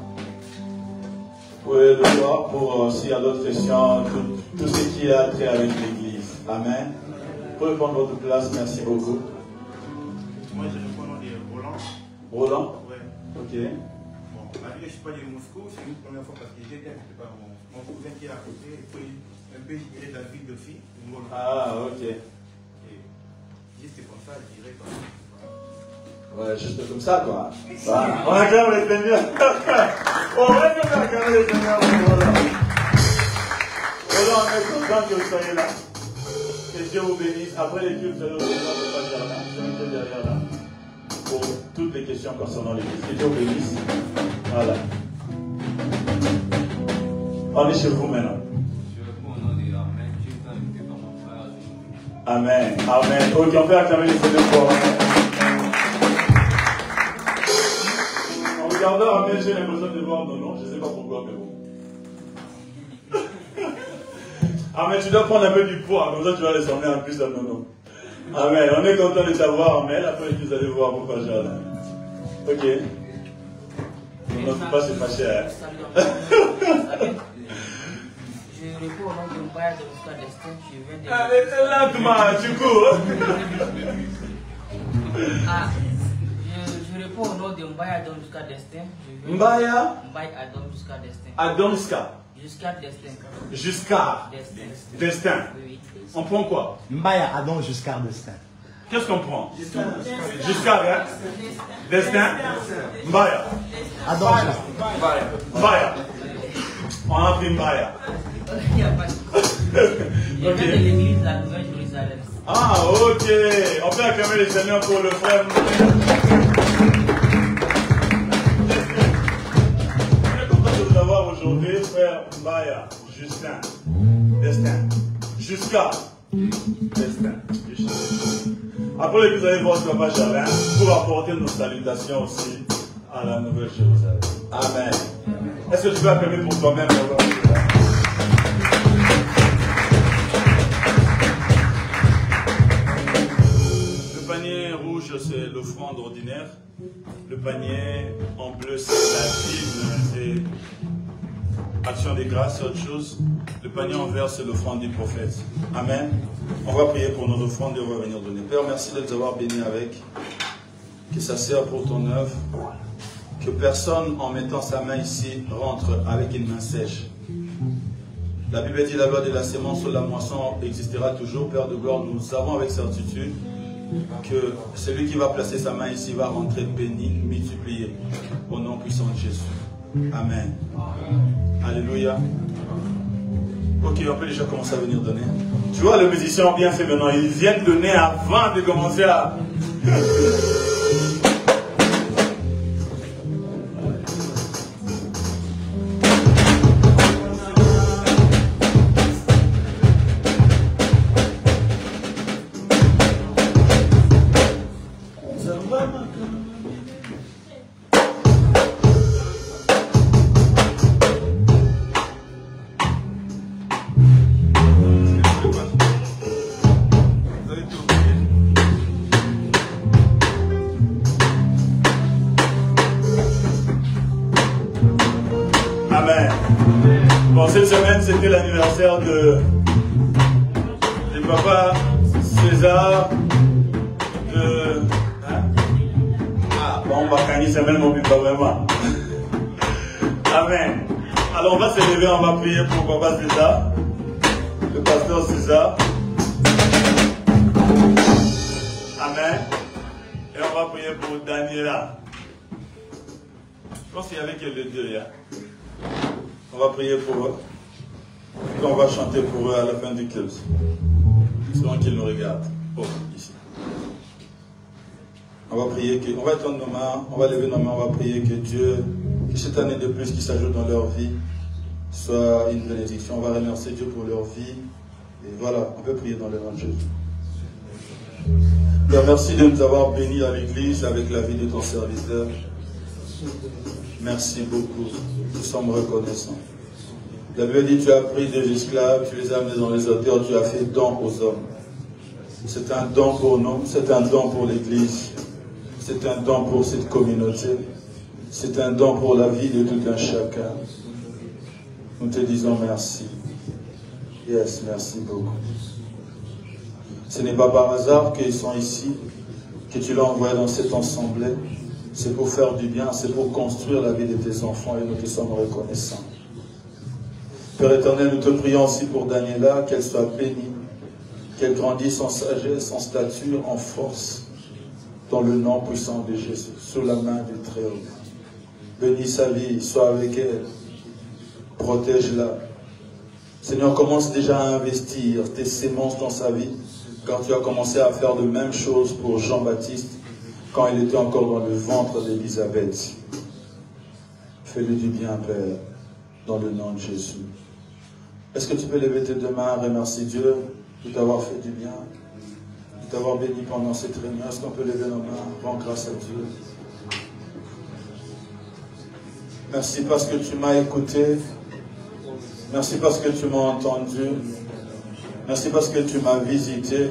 Vous pouvez le voir pour s'il y a d'autres questions, tout ce qui a trait avec l'Église. Amen. Vous pouvez prendre votre place, merci beaucoup. Moi, je réponds au nom de Roland. Roland? Ouais. Ok. Bon, malgré que je ne suis pas de Moscou, c'est une première fois parce que j'ai été invité par mon cousin qui est à côté. Et puis, un peu, il est dans la ville de fille. Ah, ok. Et juste comme ça, je dirais pas. Ouais, juste comme ça, quoi. Bah, on acclame les Seigneurs. On va acclamer les Seigneurs. Voilà. Voilà, on est content que vous soyez là. Que Dieu vous bénisse. Après l'étude, vous allez au Seigneur de Papa Gerlin. Je vais être derrière là. Pour toutes les questions concernant l'Église. Que Dieu vous bénisse. Voilà. On est chez vous maintenant. Je réponds au nom de Amen. Je suis invité par mon frère. Amen. Amen. Ok, on peut acclamer les Seigneurs pour Amen. En regardant Amen, j'ai l'impression de voir nos noms. Je ne sais pas pourquoi, mais bon. Amen, tu dois prendre un peu du poids. Comme ça, tu vas ressembler en plus à nos noms. Amen. On est content de t'avoir, Amen. Après, vous allez voir Papa Gerlin. Ok. On ne peut pas se fâcher. Hein? Je réponds au nom de Mpaya de Moussa Destin. Je viens de... Allez, là, tu cours. Ah, je réponds au nom de Mbaya Adam jusqu'à Destin. Mbaya Mbaya Adam jusqu'à Destin. Adomska. Jusqu'à Destin. Jusqu'à Destin. Oui. On prend quoi? Mbaya Adam jusqu'à Destin. Qu'est-ce qu'on prend? Jusqu'à hein? Destin. Mbaya. Adam Mbaya. On a pris Mbaya. Il n'y a pas de Je viens de l'église de la Nouvelle-Jérusalem. Ah, ok. On peut acclamer les Seigneurs pour le frère. Je suis content de vous avoir aujourd'hui, frère Mbaya, Justin, Destin, jusqu'à Destin. Après, vous allez voir ce papa Jalin pour apporter nos salutations aussi à la Nouvelle-Jérusalem. Amen. Est-ce que tu peux acclamer pour toi-même? Le panier rouge, c'est l'offrande ordinaire. Le panier en bleu, c'est la dîme et action des grâces, c'est autre chose. Le panier en vert, c'est l'offrande du prophète. Amen. On va prier pour nos offrandes et on va venir donner. Père, merci de nous avoir bénis avec. Que ça sert pour ton œuvre. Que personne, en mettant sa main ici, rentre avec une main sèche. La Bible dit la loi de la sémence sur la moisson existera toujours. Père de gloire, nous savons avec certitude que celui qui va placer sa main ici va rentrer béni, multiplié. Au nom puissant de Jésus. Amen. Alléluia. Ok, on peut déjà commencer à venir donner. Tu vois, le musicien bien fait maintenant. Ils viennent donner avant de commencer à... Cette semaine, c'était l'anniversaire de papa César de... Hein? Ah, bon, Bakani, c'est même mon but, pas vraiment. Amen. Alors, on va se lever, on va prier pour papa César, le pasteur César. Amen. Et on va prier pour Daniela. Je pense qu'il y avait que les deux, là. On va prier pour eux. Et on va chanter pour eux à la fin du culte. Espérons qu'ils nous regardent. Oh, ici. On va prier que, on va étendre nos mains, on va lever nos mains, on va prier que Dieu, que cette année de plus qui s'ajoute dans leur vie, soit une bénédiction. On va remercier Dieu pour leur vie. Et voilà, on peut prier dans le nom de Jésus. Père, merci de nous avoir bénis à l'église avec la vie de ton serviteur. Merci beaucoup. Nous sommes reconnaissants. La Bible dit, tu as pris des esclaves, tu les as amenés dans les auteurs, tu as fait don aux hommes. C'est un don pour nous, c'est un don pour l'église, c'est un don pour cette communauté, c'est un don pour la vie de tout un chacun. Nous te disons merci. Yes, merci beaucoup. Ce n'est pas par hasard qu'ils sont ici, que tu l'as envoyé dans cette assemblée. C'est pour faire du bien, c'est pour construire la vie de tes enfants et nous te sommes reconnaissants. Père éternel, nous te prions aussi pour Daniela, qu'elle soit bénie, qu'elle grandisse en sagesse, en stature, en force, dans le nom puissant de Jésus, sous la main du Très-Haut. Bénis sa vie, sois avec elle, protège-la. Seigneur, commence déjà à investir tes sémences dans sa vie, car tu as commencé à faire de même choses pour Jean-Baptiste, quand il était encore dans le ventre d'Élisabeth. Fais-lui du bien, Père, dans le nom de Jésus. Est-ce que tu peux lever tes deux mains, remercier Dieu de t'avoir fait du bien, de t'avoir béni pendant cette réunion? Est-ce qu'on peut lever nos mains, rendre grâce à Dieu? Merci parce que tu m'as écouté. Merci parce que tu m'as entendu. Merci parce que tu m'as visité.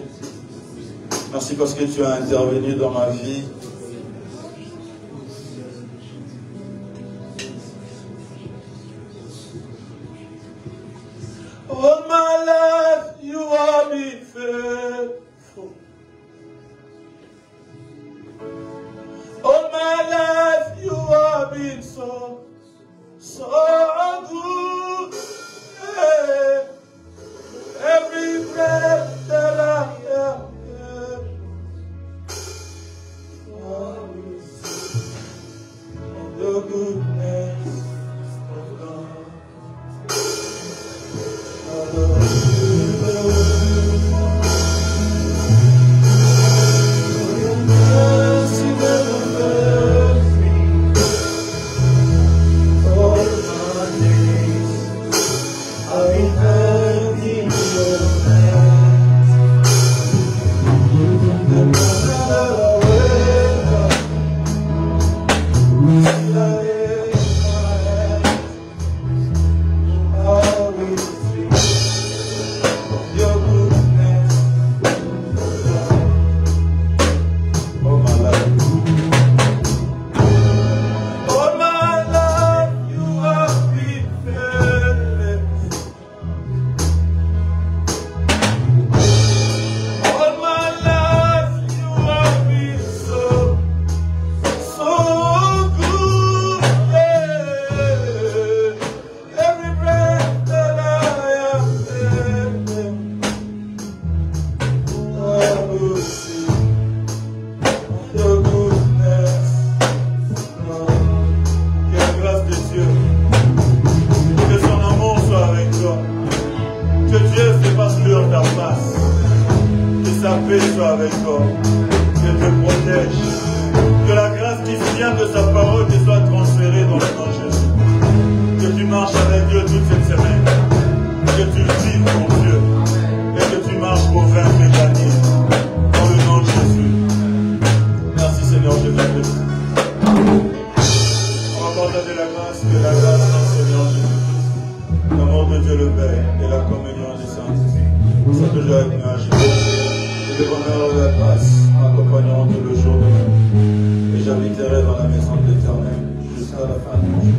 Merci parce que tu as intervenu dans ma vie. All my life you have been faithful. avec toi, qu'elle te protège, que la grâce qui vient de sa parole te soit transférée dans le nom de Jésus. Que tu marches avec Dieu toute cette semaine, que tu vives ton Dieu, et que tu marches pour vaincre et gagner, dans le nom de Jésus. Merci Seigneur Jésus-Christ. On va partager la grâce, que la grâce de Seigneur Jésus-Christ, l'amour de Dieu le Père et la communion du Saint-Esprit, soit toujours avec nous à jamais. Et le bonheur et la grâce m'accompagneront tout le jour de ma vie. Et j'habiterai dans la maison de l'Éternel jusqu'à la fin du jour.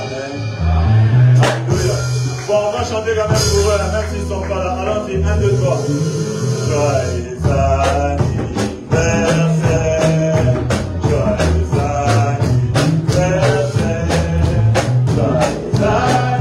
Amen. Alléluia. Bon, on va chanter quand même pour eux, même s'ils ne sont pas là. Allons-y, 1, 2, 3. Joyeux anniversaire. Joyeux anniversaire. Joyeux anniversaire.